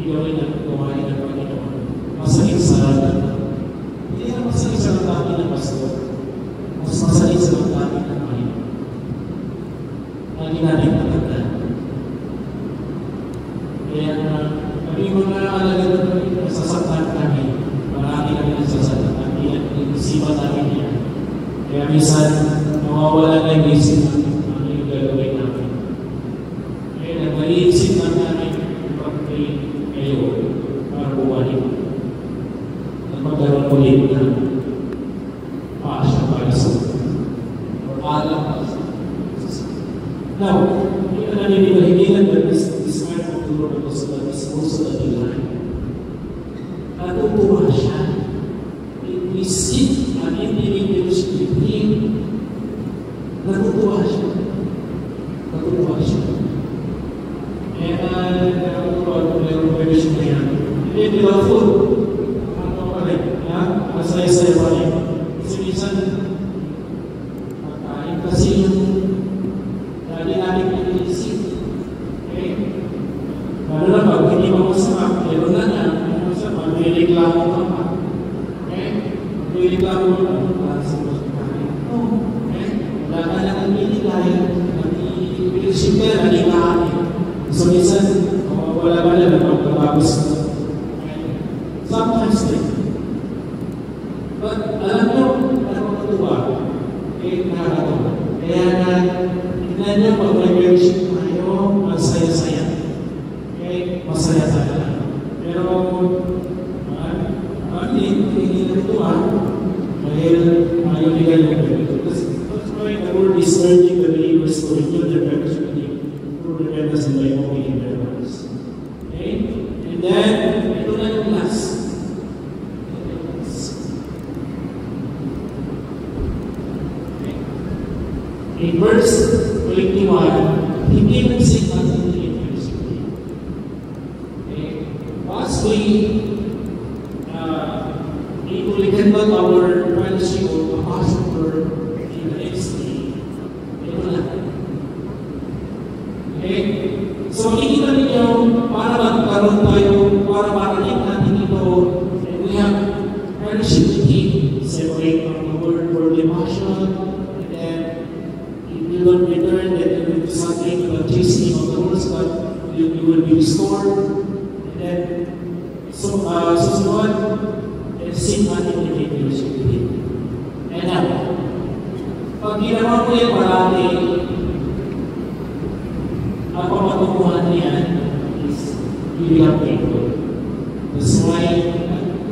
gawin ang gawain ng Panginoon. Masakit sa hindi na masakit. pastor, mas masalit sa mga dami ng Panginoon. Lagi natin matandaan. Kaya kami mga alagad na nasasaktan kami, marami kami nasasaktan kami at isipan namin yan. Kaya minsan, nawawala na yung isip namin ano yung gagawin namin. Kaya nag-iisip na namin yung pag-pray kayo para buwahin. At magkaroon ulit na paasya para sa or alam para sa now, hindi na naniniwahigilan na this kind of Lord because that is also the divine. Natutuwa siya. We seek an intimate relationship with Him. Natutuwa siya. Natutuwa siya. And natutuwa ko na yung relation na yan. Hindi without food. Ano pa rin? Masaya-saya pa rin. Kasi minsan, pagkain kasi yung lagi natin pag-iisip. Okay? Lalo na pag hindi mo masama, meron na niya, masama, may reklamo ka pa. Okay? May reklamo ka pa sa pagkain. Okay? Wala ka na nag-iligay, nag-iisip ka, nag-iligay. So minsan, wala ka na magpapagos ka. Sometimes like, but alam nyo, nakakatuwa, nakakatuwa. Kaya na, tignan nyo, pag mag-worship tayo, masaya-saya. Okay? Masaya-saya. Pero, hindi natutuwa, dahil ayaw nila yung believe. That's why the Lord is urging the believers to renew their fellowship with Him through repentance and by opening their hearts. Okay? And then, ito na yung last. In verse 21, He came and said unto the angels, once we rekindle our fellowship or ambassador in the next day, ito na. Okay? So, makikita ninyo, para magkaroon tayo, para marating natin ito, we have fellowship with Him, separate from the word for devotion, and then, you will return that you will be subject to the chastening of the Lord's God, you will be restored, and then, susunod, and seek natin yung relationship with Him. And now, pag ginawa mo yung parati, ang pamatukuhan niyan is you become grateful. That's why,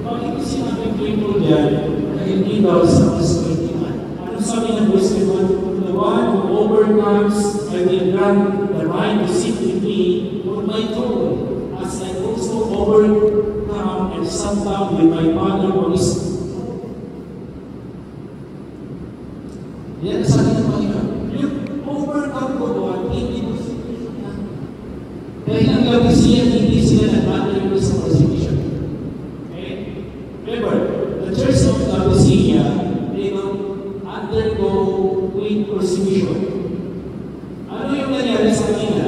bakit kasi namin grateful dyan, dahil dito sa verse 21. Ano sabi ng verse 21? The one who overcomes, I will grant the right to sit with me on my throne, as I also overcome and sat down with my Father on His throne. Yan ang sabi ng Panginoon. Yung overcome ko doon, hindi mo dahil ang Laodicean, hindi sila nag-undergo sa persecution. Okay? Remember, the church of Laodicea, they don't undergo great persecution. Ano yung nangyari sa kanila?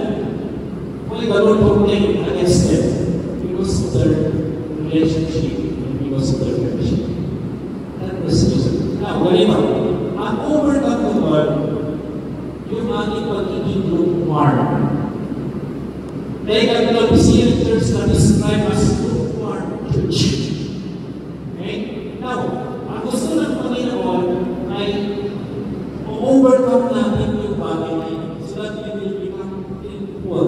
Why the Lord proclaimed against them? Because of their relationship and because of their fellowship. That persecution. Now, ganito, ang overcome ko doon, yung aking pagiging lukewarm. Like ang Laodicean church na described as lukewarm church. Okay? Now, ang gusto ng Panginoon ay overcome natin yung bagay na yun so that we will become thankful.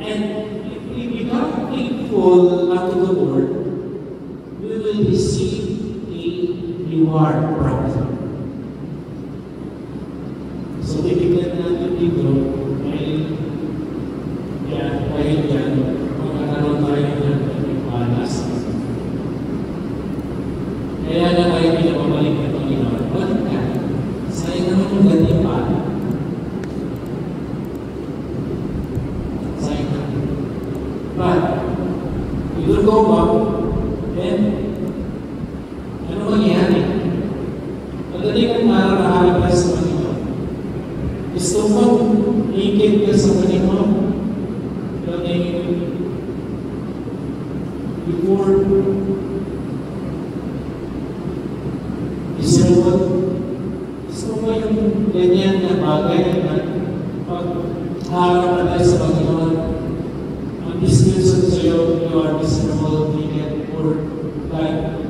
And if we become thankful unto the Lord, we will receive a reward from Him. So, bibigyan natin dito dahil yan, magkakaroon tayo ng pagpapalas. Kaya na tayo pinapabalik ng Panginoon. Balik ka. Sayang naman yung ganyan pa. Sayang naman. But, you will go back, then, ano mangyayari? Pagdating ang araw na harap tayo sa Panginoon, gusto mo, ikit ka sa Panginoon, before miserable. Gusto mo yung ganyan na bagay na pag harap na tayo sa Panginoon, ang description sa'yo, you are miserable, naked, poor, blind.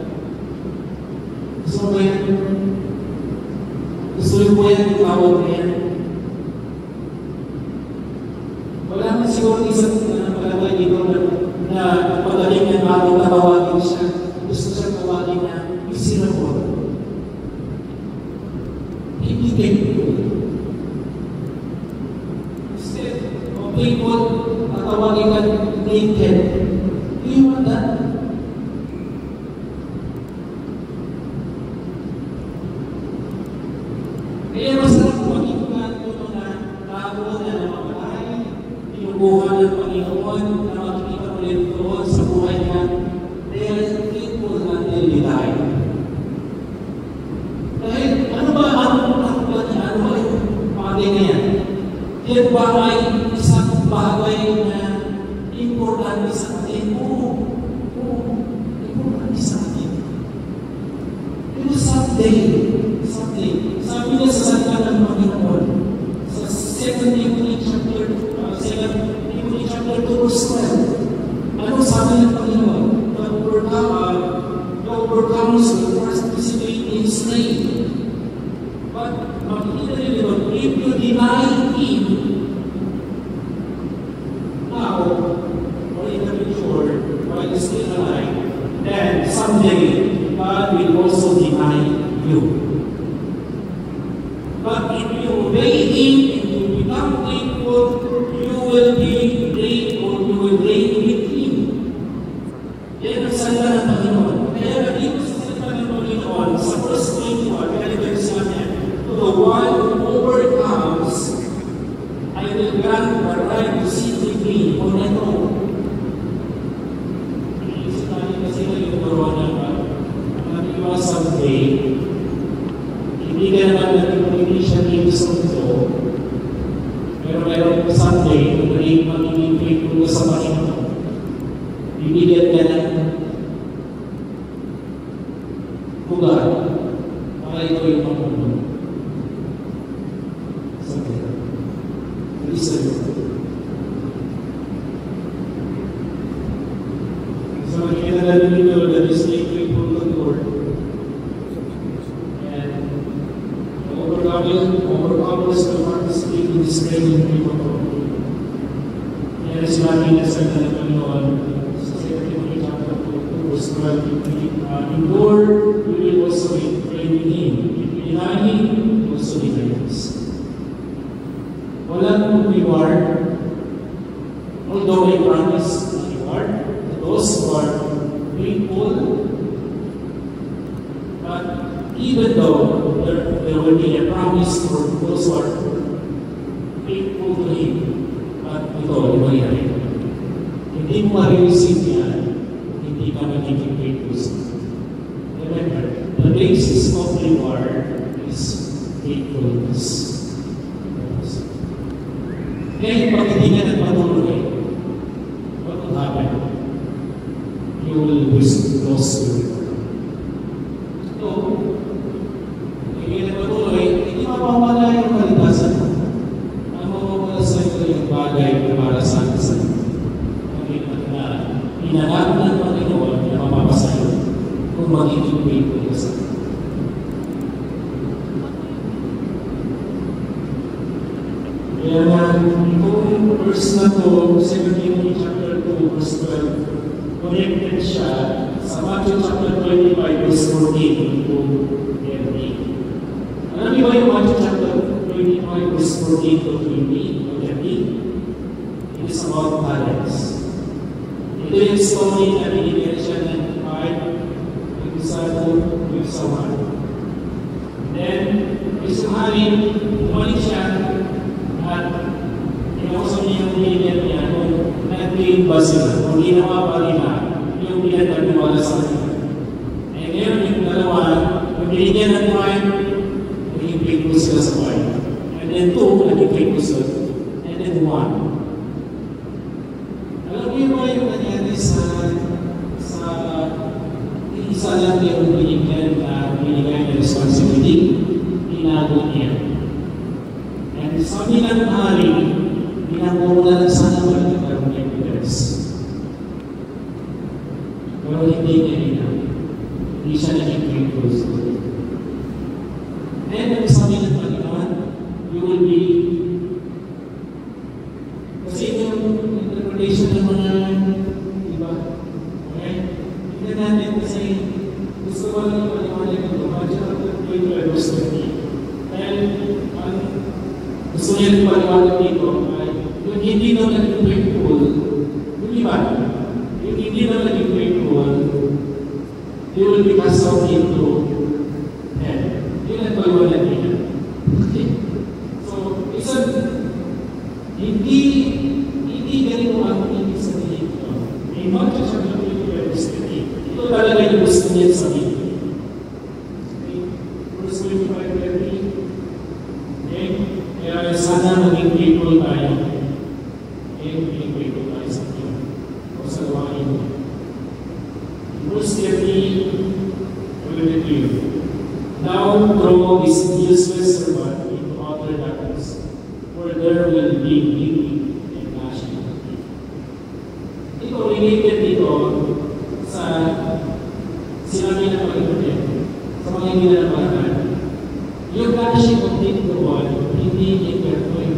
Gusto mo yan? Gusto mo yan yung tawag na yan? Wala naman siguro isang palagay dito na pagaling niya bago tawagin siya. Gusto siya tawagin na miserable. Hindi kayo. Instead of people tatawagin ka naked, do you want that? Kaya masarap makikita yung mga tao na namamatay, pinubuhan ng Panginoon na makikita ulit doon sa buhay niya. They are faithful until they die. Dahil ano ba yung bagay na yan? Yan ba ay isang bagay na importante sa atin? Oo, importante sa atin. Pero someday, sabi niya sa salita ng Panginoon, sa 2 Timothy chapter 2 verse 12, ano sabi ng Panginoon? The overcomers will first participate in His name. But makikita nyo doon, if you deny Him now, or in the future, while you're still alive, then someday, God will also deny you. But if you obey Him and you become faithful, you will be great or you will reign with Him. Yan ang salita ng Panginoon. Kaya dito sa salita ng Panginoon, sa verse 21, kaya ito yung sabi niya, to the one who overcomes, I will grant the right to sit with me on my throne. Iisip natin kasi yung karoon ng iwas someday, hindi ka naman hindi siya dito sa mundo, pero meron ka someday, kung magiging faithful sa Panginoon, bibigyan ka ng lugar para ito yung mamunod. Someday. Listen. So, makikita natin dito that is faithful to the Lord. Overcomers will participate in this training people. Kaya sinabi niya sa Panginoon sa 2 Timothy chapter 2 verse 12, endure, you will also reign with Him. If you deny Him, you also deny us. Walang reward, although I promise a reward to those who are faithful, but even though there will be a promise for those who are faithful to Him, at ito, di ba yan? Hindi mo ma-receive yan, hindi ka magiging faithful sa Him. Remember, the basis of reward is faithfulness. Kaya pag hindi ka nagpatuloy, what will happen? You will lose your reward. So, hindi nagpatuloy, hindi mapapala yung kalitasan mo. Ang mawawala sa ito yung bagay na para sa atin. Inanap ng Panginoon na mapapasayo kung magiging faithful ka sa atin. Kaya nga, itong verse na to, 2 Timothy chapter 2, verse 12, connected siya sa Matthew chapter 25, verse 14 to 20. Alam niyo ba yung Matthew chapter 25, verse 14 to 20? It is about talents. Ito yung story na binigyan siya ng 5, yung isa 2, yung isa 1. Then, isang hari, umalik siya, at inausap niya yung binigyan niya kung nag-gain ba sila, kung ginawa pa nila yung pinagpaniwala sa kanila. Eh ngayon yung dalawa, kung binigyan ng 1, naging faithful sila sa 1. And then 2, naging faithful sila. And then 1. Alam niyo ba yung nangyari sa isa lang yung binigyan na binigyan responsibility, tinago niya. And sabi ng hari, pinagmumula na sana magkakaroon ng evidence. Pero hindi niya rin. Hindi siya naging grateful. And ang sabi ng Panginoon, you will be, kasi ito yung interpretation ng mga iba. Okay? Tignan natin kasi gusto ko lang yung paliwanag ito. Chapter 20, verse 20. And gusto niya yung paliwanag dito ay yung hindi daw naging grateful, yung iba, yung hindi daw naging grateful, they will be cast out into hell. Yun ang paliwanag niya. Okay? So, isang hindi ganito ang ibig sabihin ito. In Matthew chapter 20, verse 20, ito talaga yung gusto niya sabihin. Okay? Verse 25, 30. Okay? Kaya sana maging grateful tayo. Okay? Maging grateful tayo sa Diyos. O sa gawain mo. Verse 30, 22. Now throw this useless servant into outer darkness, for there will be weeping and gnashing of teeth. Ito related dito sa sinabi ng Panginoon sa mga hindi na napakan. Yung gnashing of teeth doon, hindi ito yung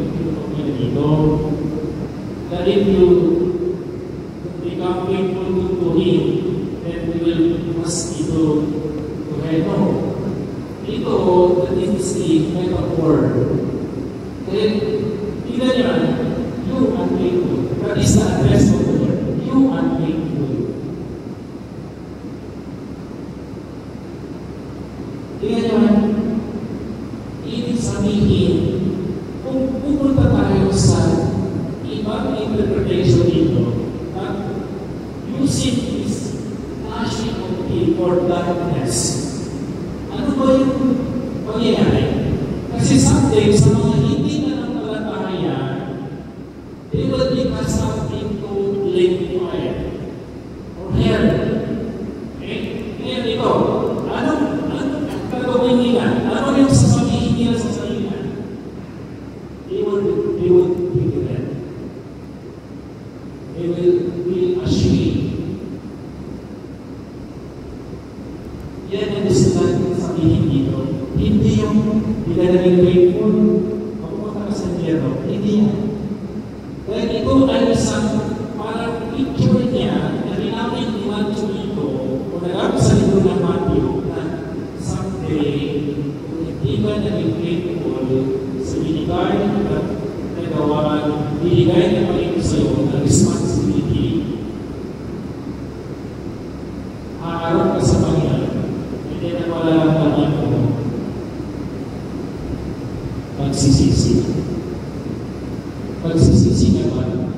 dito. That if you become faithful to Him, then we will must be to heaven. Ito, that is the metaphor. Then, tignan niyo, you ungrateful. That is the address of the Lord. You ungrateful. Tignan niyo, ibig sabihin, kung pupunta tayo sa ibang interpretation dito, that using this gnashing of teeth for darkness, ano ba yung pangyayari? Kasi someday, sa mga hindi na nangpalataya, they will be cast out into lake fire or hell. Okay? Ngayon ito, anong gagawin nila? Ano yung sasabihin nila sa sarili? They will regret. They will be ashamed. Yan ang gusto natin sabihin dito. Hindi yung nilalaging grateful, mapupunta ka sa impyerno. Hindi yan. Dahil ito ay isang parang picture niya na ginamit ni Matthew dito o nagamit sa libro ng Matthew na someday, kung hindi ka naging grateful sa binigay at nagawa, binigay na Panginoon sa iyo ng responsibility, haharap ka sa Panginoon. Hindi na wala lang naman ko magsisisi. Magsisisi naman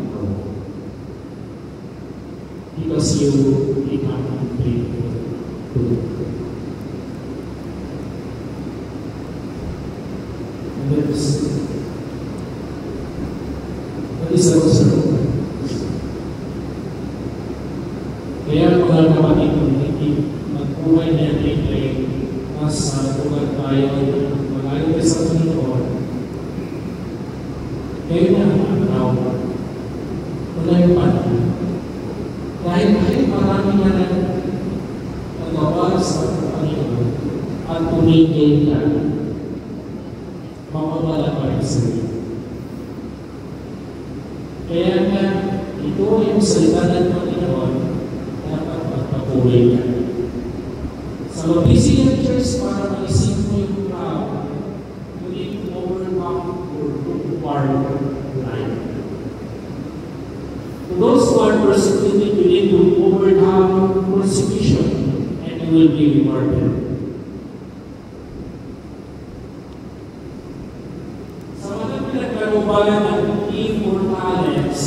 because you become grateful to and that is also kaya mga kapatid magbuhay natin ay mas natugan tayo malayo sa Panginoon. Kaya na ang araw, wala yung panahon. Dahil marami na nagawa sa Panginoon at tumigil ka, mawawala pa rin sa iyo. Kaya nga, ito yung salita ng Panginoon, dapat magpatuloy ka. Sa Laodicean Church, para malisip mo yung crowd, you need to overcome your lukewarm life. To those who are persecuted, you need to overcome persecution, and you will be rewarded. Sa mga pinagkarubalan ng immortals,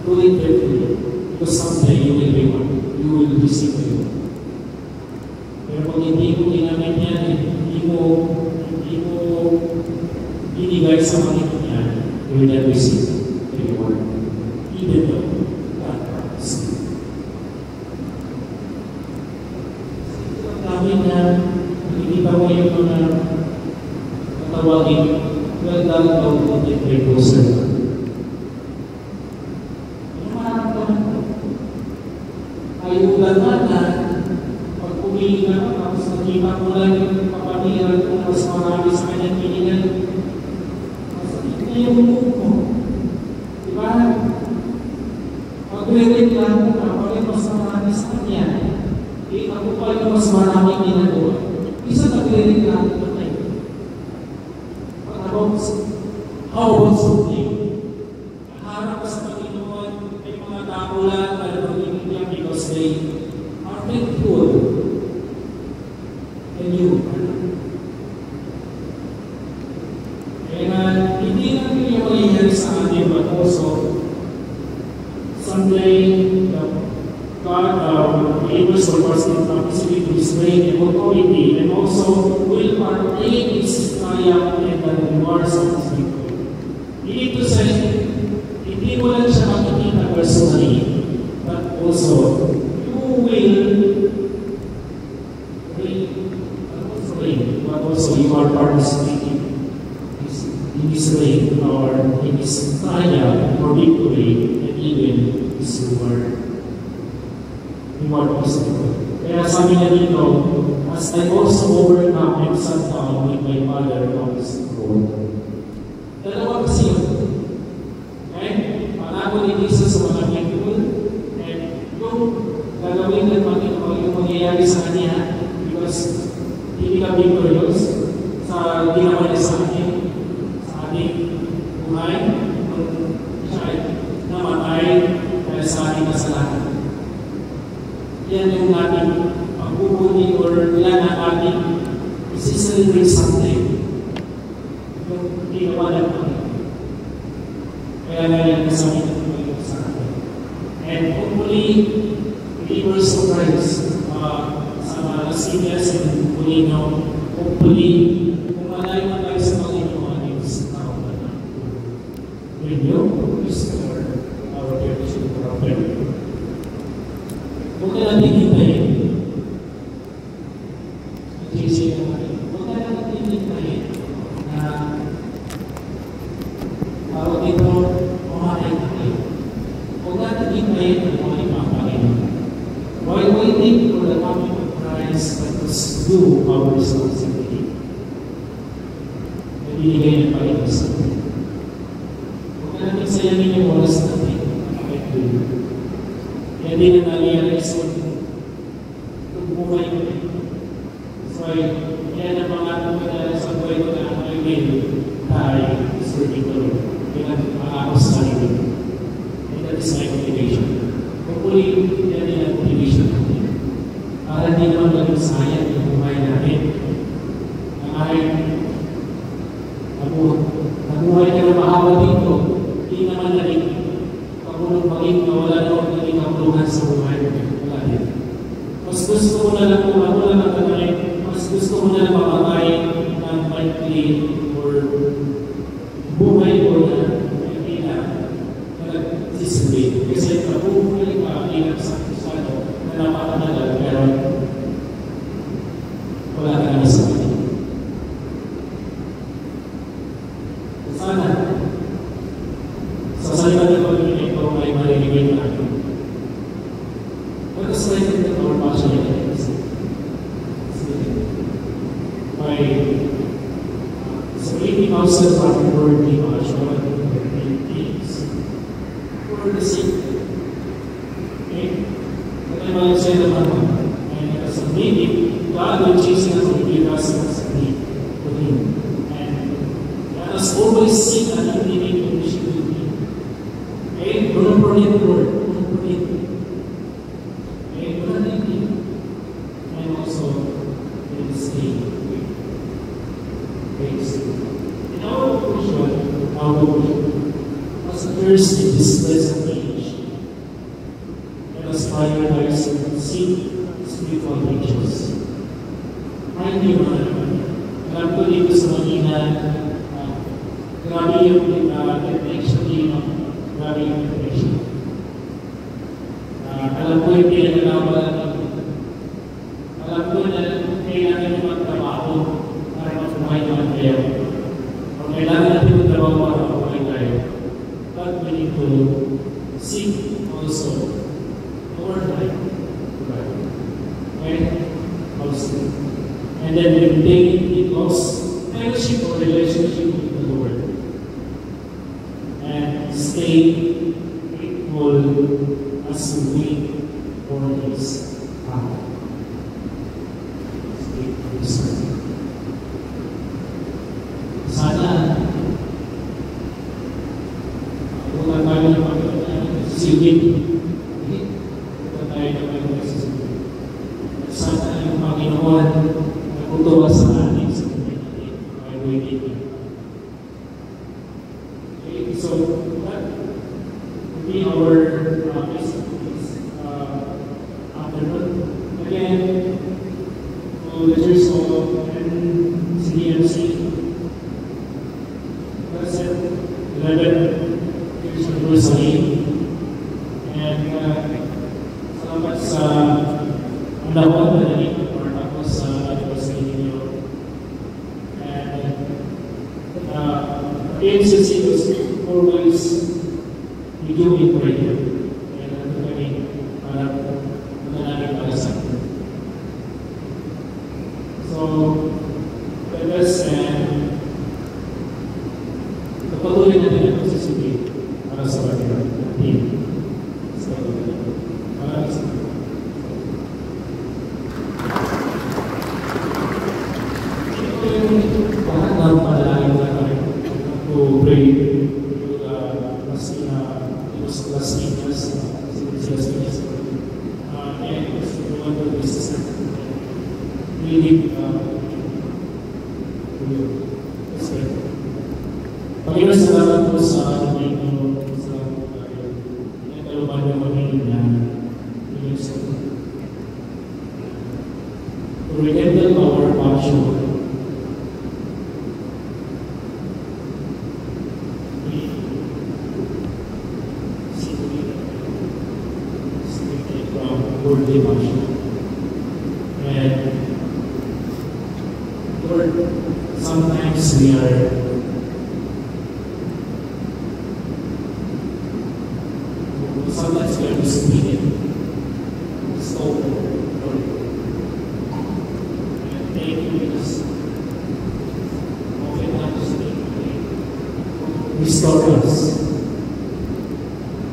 do it carefully, because someday you will be one. You will receive the Lord. Pero kung hindi mo ginamit yan, hindi mo binigay sa Panginoon yan, you will not receive the reward. Even though God promised. Ito ang dami niya, nakikita mo yung mga katawagin, well done, thou good and faithful servant. Ano maramdaman ko? Ayulan na pag pumili ka na, tapos nakita mo lang yung kapatiran kung mas marami sa kanyang piningan. Masakit na yung move mo. Diba? Pag-rereklamo ka, pag mas marami sa kanya, ako pa yung mas maraming ginagawa. Isa nagre-reklamo ka tayo. How about something? Harap ka sa Panginoon, may mga tao lang na naging niya because they are faithful. And you are not. Kaya hindi lang yung mangyayari sa atin, but also someday, God enables for us to participate in His reign and authority, and also will partake in His triumph and the rewards of His victory. Meaning to say, hindi mo lang siya makikita personally, but also, you will reign, but also you are participating in His reign, or in His triumph, or victory, and even His reward. Kaya sabi niya dito, as I also overcome and sat down with my Father on His throne. Dalawa kasi yun. Okay? Panako ni Jesus sa mga people, and yung gagawin ng Panginoon, yung mangyayari sa Kanya, because hindi ka victorious sa ginawa niya sa ating buhay, kung siya ay namatay dahil sa ating kasalanan. Yan yung ating pagbubunin or kailangan ating isi-celebrate something. Yung ginawa ng Panginoon. Kaya nga yan nasabi ng Panginoon sa atin. And hopefully, believers of Christ, sa mga Las and Pulino, hopefully, kung malayo na tayo sa Panginoon, yung sa tao na na. With you, restore our church to prophet. Huwag ka natin hintayin. Huwag ka natin hintayin na tawag ito, umatay tayo. Huwag natin hintayin na umatay mga Panginoon. While waiting for the coming of Christ, let us do our responsibility. Nabinigay ng Panginoon sa atin. Huwag ka natin sayangin yung oras natin. Bakit doon? Kaya din na na-realize ko kung buhay ko eh. So, yan ang mga tumadala sa buhay ko na I will die serving the Lord. Yan ang ako sa sarili. And that is my motivation. Hopefully, yan din ang motivation natin. Para hindi naman maging sayang yung buhay natin. Na ay nabuhay ka na mahaba dito. Hindi naman naging pagulong maging nawala na huwag naging kapulungan sa buhay mo. Wala din. Mas gusto mo na lang kung wala na kanayin, mas gusto mo na lang mamatay ng maikli or buhay mo na hindi na nagsisibig. Kasi nabubuhay ka ilang sa kusano na napakanagal pero wala ka naman sa akin. Sana sa salita ng Panginoon ito ay marinig natin. Let us strengthen our passion by separating ourselves from worldly passion and things for the sake. Okay? Kaya mga siya naman, and as a native, God will chase us and give us as a need for Him. And let us always seek an intimate connection with Him. Okay? Don't forget the Lord. Don't forget Him. Okay? Don't forget Him. And also, let us stay with praise. In our conclusion, as a first in this present age, let us prioritize and seek spiritual riches. Hindi naman naman. Alam ko dito sa Manila, grabe yung reflection dito. Grabe yung reflection. Alam ko yung pinagalaman natin. Alam ko na kaya, kailangan natin magtrabaho para mabuhay tayo. But we need to seek also our life. Right? Also. And then maintain a close fellowship or relationship with the Lord. And stay faithful as we wait for His power. Stay faithful. Sana kung tayo na magsisigit, kung tayo na magsisigit, sana yung Panginoon nagtutuwa sa atin sa buhay natin by waiting Him. Okay, so that will be our afternoon. Again, to the Church of CDMC, Blessed 11 years anniversary, and salamat sa panahon na nalito para ako sa anniversary ninyo. And PNCC was always video in prayer. Kaya natin kami para mananalig para sa atin. So, let us patuloy natin ang pagsisipin para sa pagkakas natin. Sa pagkakas. Maraming salamat. Ito yung lahat ng panalangin na tayo to pray to last years, and everyone will be sister. Really, Panginoon, salamat po sa ating sa nagkalupan ng Panginoon na to rekindle our passion. Worldly passion. And Lord, sometimes we are disobedient. So, Lord, and thank you because often not to speak, restore us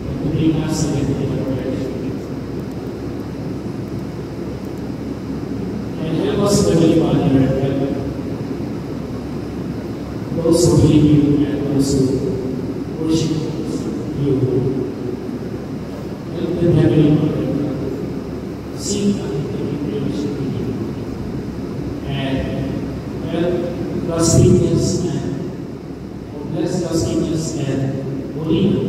and bring us again to the relationship. And help us to believe on your heaven. Those who believe you and those who worship you. Help them, Heavenly Father, seek and relationship with you. And help Las-Piñas bless Las-Piñas and Molina.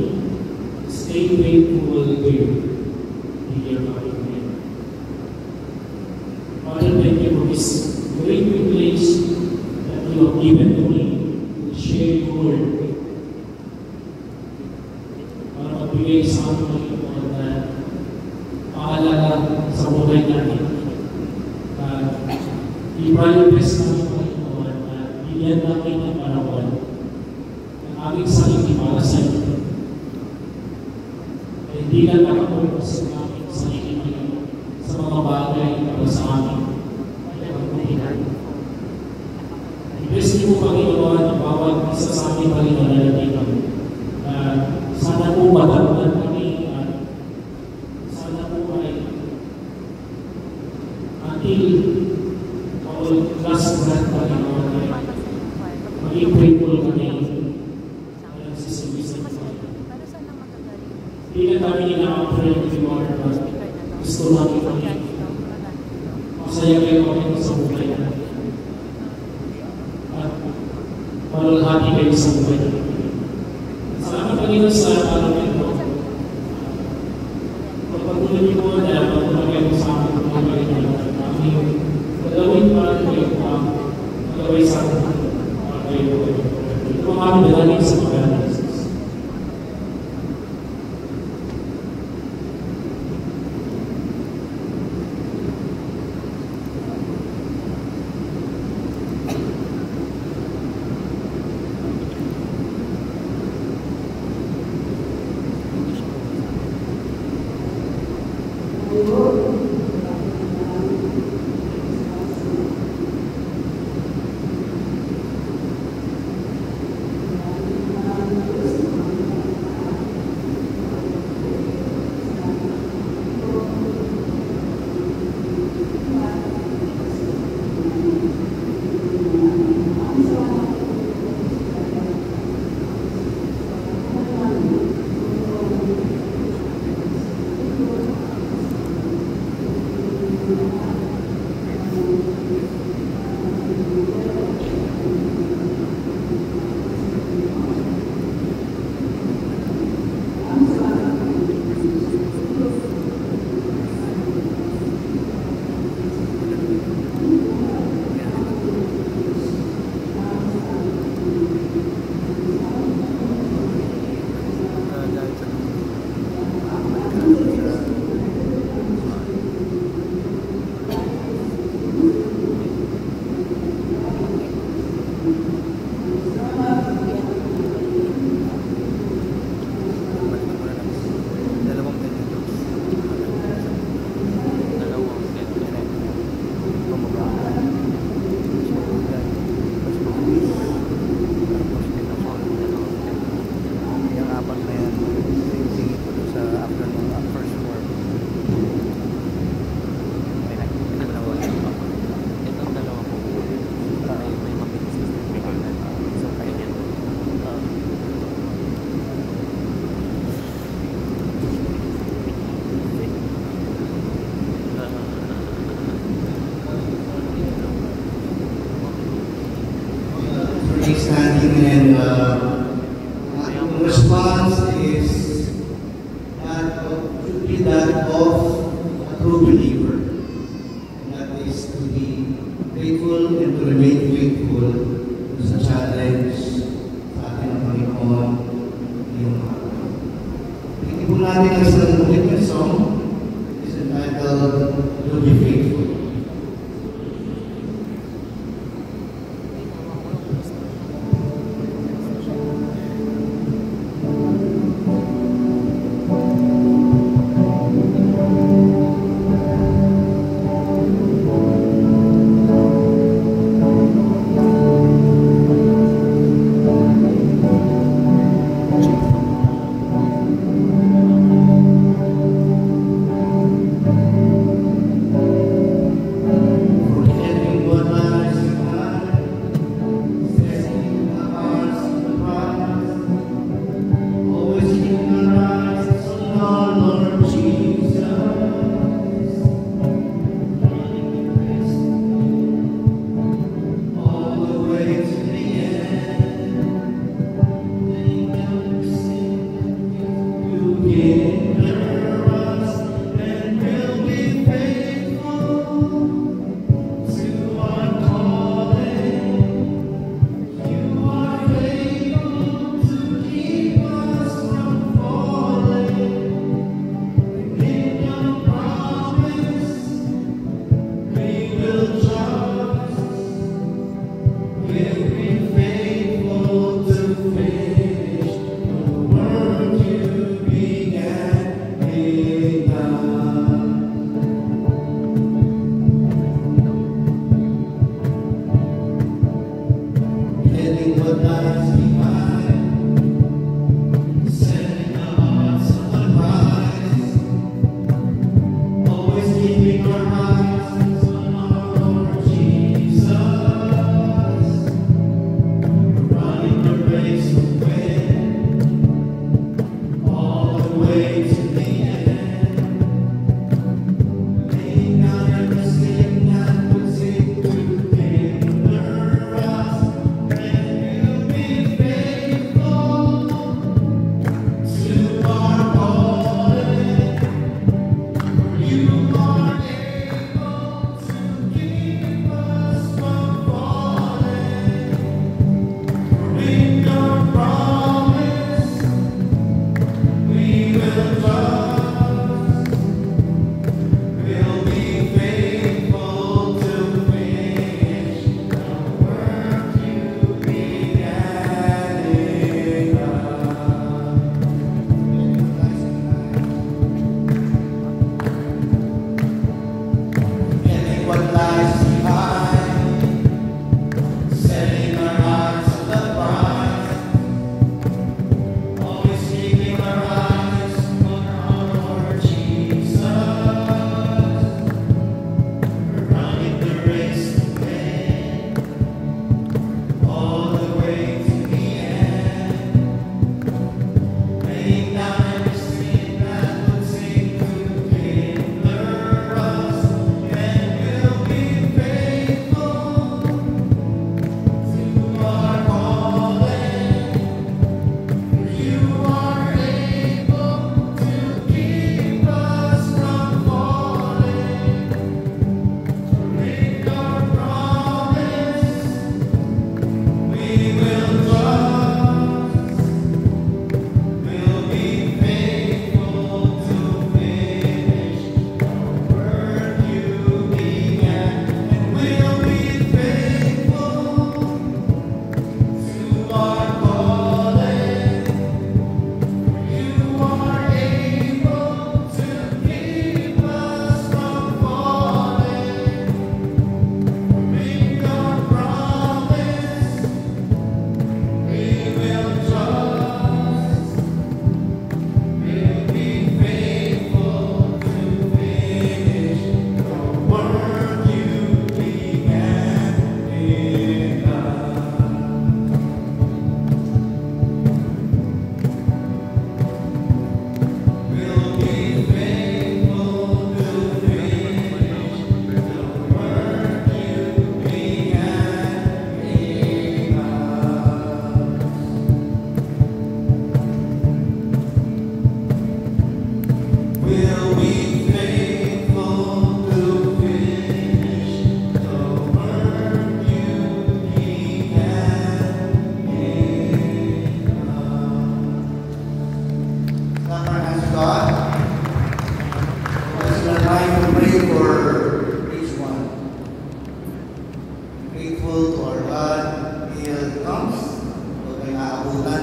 Stay faithful to you in your mighty name. Father, thank you for this great privilege that you have given to me to share your word. Para magbigay sa amin na paalala sa buhay natin. I-prioritize namin Panginoon na bigyan namin ng panahon ng aming sarili para sa iyo. Hindi lang nakapokus sa aming sarili Panginoon sa mga bagay para sa amin. I-bless niyo po Panginoon ang bawat isa sa amin Panginoon na nandito. Sana po matarunan kami at sana po ay until our last breath Panginoon ay maging grateful kami na nagsisimis ng Panginoon. Hindi na kami nila-offer yung reward but gusto namin kami masaya kayo kami sa buhay natin at malulhati kayo sa buhay natin. Salamat Panginoon sa araw nito. Pagpatuloy niyo po na pagpatuloy sa amin ng mga Panginoon at aming gagawin para kayo ang magawin sa amin para kayo. Ito ang aming dalangin sa mga Jesus. take standing and the response is that should be that of a true believer. And that is to be faithful and to remain faithful sa challenge sa ating ng Panginoon ngayong araw. Hindi po natin ang isang witness song is entitled To Be Faithful. faithful to our God, He comes, huwag may aabutan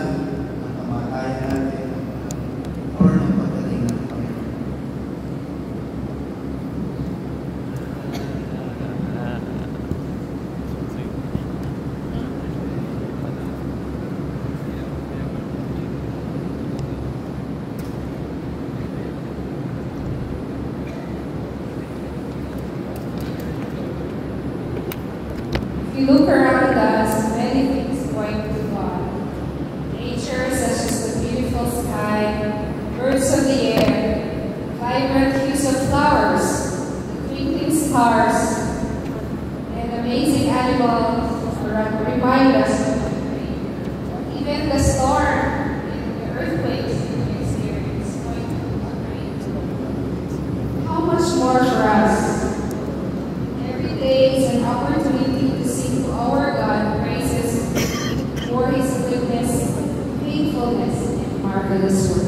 ng kamatayan natin or ng pagdating ng Panginoon. If you look around us, many things point to God. Nature, such as the beautiful sky, birds of the air, vibrant hues of flowers, the twinkling stars, and amazing animals remind us of the Creator. Even the storm and the earthquakes we experience point to the Creator. How much more for us? Every day is an opportunity to sing to our God praises for His goodness, faithfulness, and marvelous work.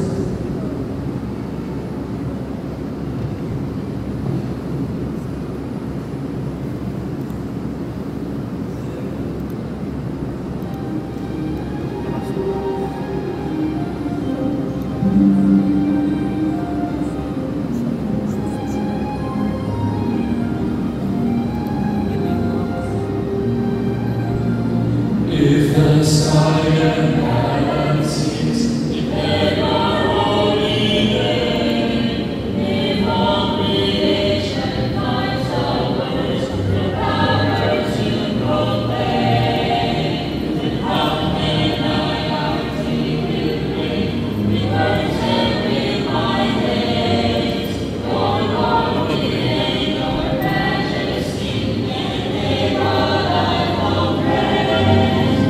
If the sky and heaven sings, declare your holy name. If all creation finds the words, the power to proclaim. With how can I sing with me? With words and with my days. Your glory, your majesty, and they all I will praise.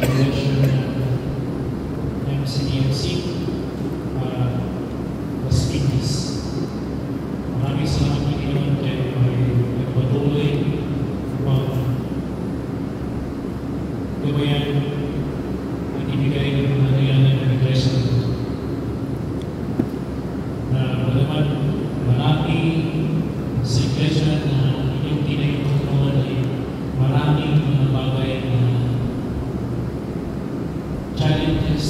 election ng MCDMC para mas fitness. Maraming salamat Panginoon dahil ay nagpatuloy upang gabayan at ibigay ng mga kailangan ng iglesia na bagaman marami sa iglesia na inyong tinayong ay maraming mga bagay na challenges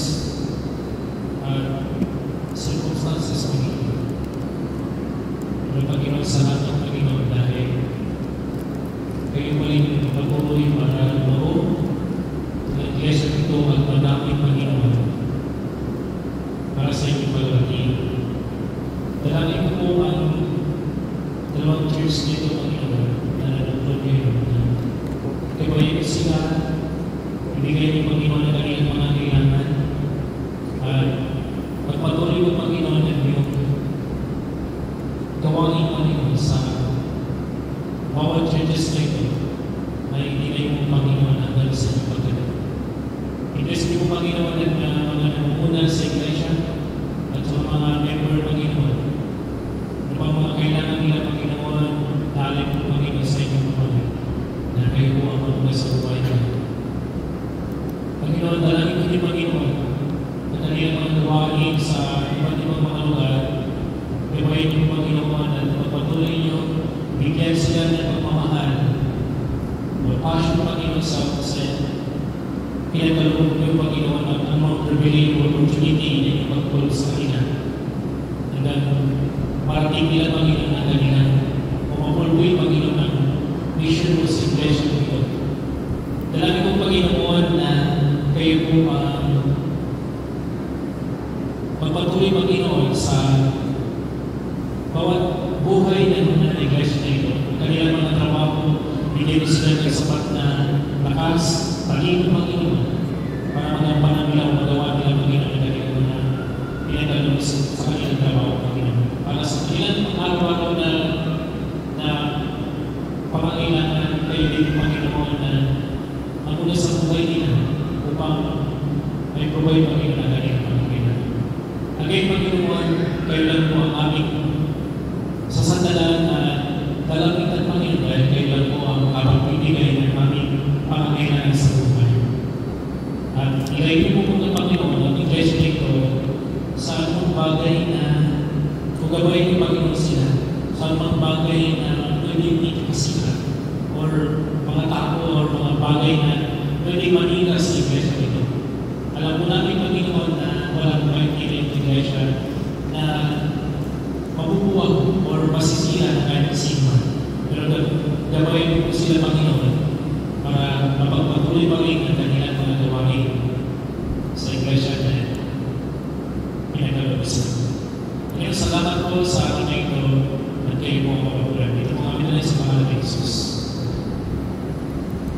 at circumstances Panginoon. Pero Panginoon, salamat ng Panginoon dahil kayo pa rin patuloy para loob ng iglesia ito at madaming Panginoon para sa inyong paglaki. Dalangin ko po ang dalawang church nito Panginoon na nanonood ngayon. Kabayan sila, ibigay niyo Panginoon ang kanilang mga kailangan at pagpatuloy mo Panginoon ang iyong gawain Panginoon sa bawat churches na ito ay ibigay mo Panginoon ang dahil sa iyong pagkakas. Ibigay mo Panginoon ang mga namumuna sa iglesia at sa mga member Panginoon upang mga kailangan nila Panginoon dahil mo Panginoon sa inyong pagkakas na kayo po ang mga sa buhay niya. Panginoon, dalangin ko din Panginoon na kanilang mga gawain sa iba't ibang mga lugar. Gawain niyo Panginoon at pagpatuloy niyo, bigyan sila ng pagmamahal. Passion Panginoon sa pinagkaloob niyo Panginoon at ang mga privilege o opportunity na inyong pagpulong sa kanila. Hanggang marating nila Panginoon ang kanilang pumapulbuy Panginoon ang mission mo sa iglesia ito. Dalangin ko Panginoon na kayo po magpatuloy Panginoon sa bawat buhay ng mga iglesia na ito. Kanilang mga trabaho, bigyan sila ng sapat na lakas, talino Panginoon para magampanan nila o magawa nila Panginoon ang kanilang mga pinagkaloob sa kanilang trabaho Panginoon. Para sa kanilang araw-araw na pangangailangan kayo din Panginoon na ang una sa buhay nila upang may provide Panginoon ang kanilang pangangailangan. Again Panginoon, kayo lang po ang aming sasandalan na dalagitan Panginoon dahil kayo lang po ang makapagbibigay ng aming pangangailangan sa buhay. At ilagay po po ng Panginoon ang iglesia nito sa anong bagay na kugabay ni Panginoon sila, sa anong bagay na pwede ikasira or mga tao or mga bagay na pwede manira sa iglesia nito. Alam mo namin Panginoon na walang maintindihan ng iglesia na mabubuwag or masisira na kahit sima. Pero gabayan po sila Panginoon para mapagpatuloy pa rin ang kanilang mga gawain sa iglesia na pinagkaloob sila. Ngayon, salamat po sa akin na ito at kayo po ang kapatulan. Ito po kami na sa pangalan ni Jesus.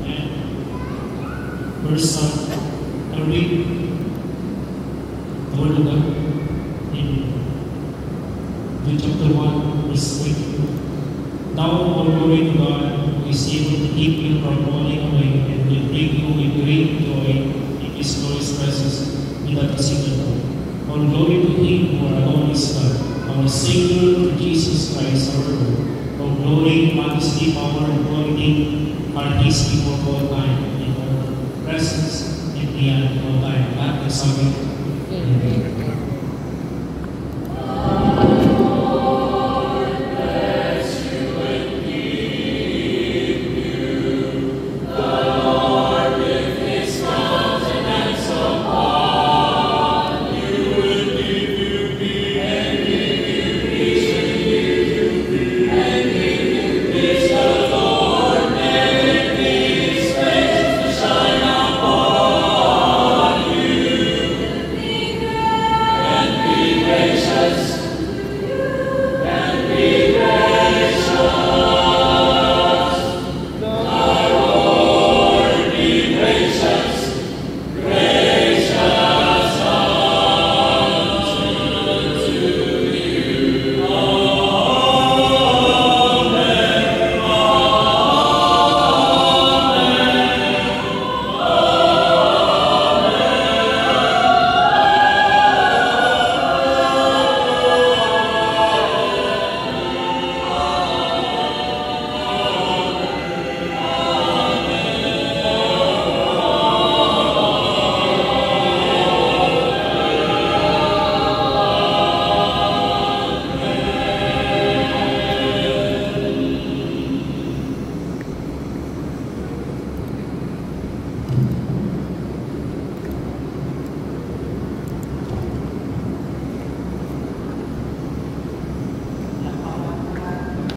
And verse I'll read the word of God in John chapter 1, verse 8. Now, all glory to God, who is able to keep you from falling away and will bring you with great joy in His glorious presence in that kingdom. All glory to Him who alone is God, our Savior, Jesus Christ, our Lord. All glory, majesty, power, and authority are His before all time, in all presence and beyond all time. That is our Amen.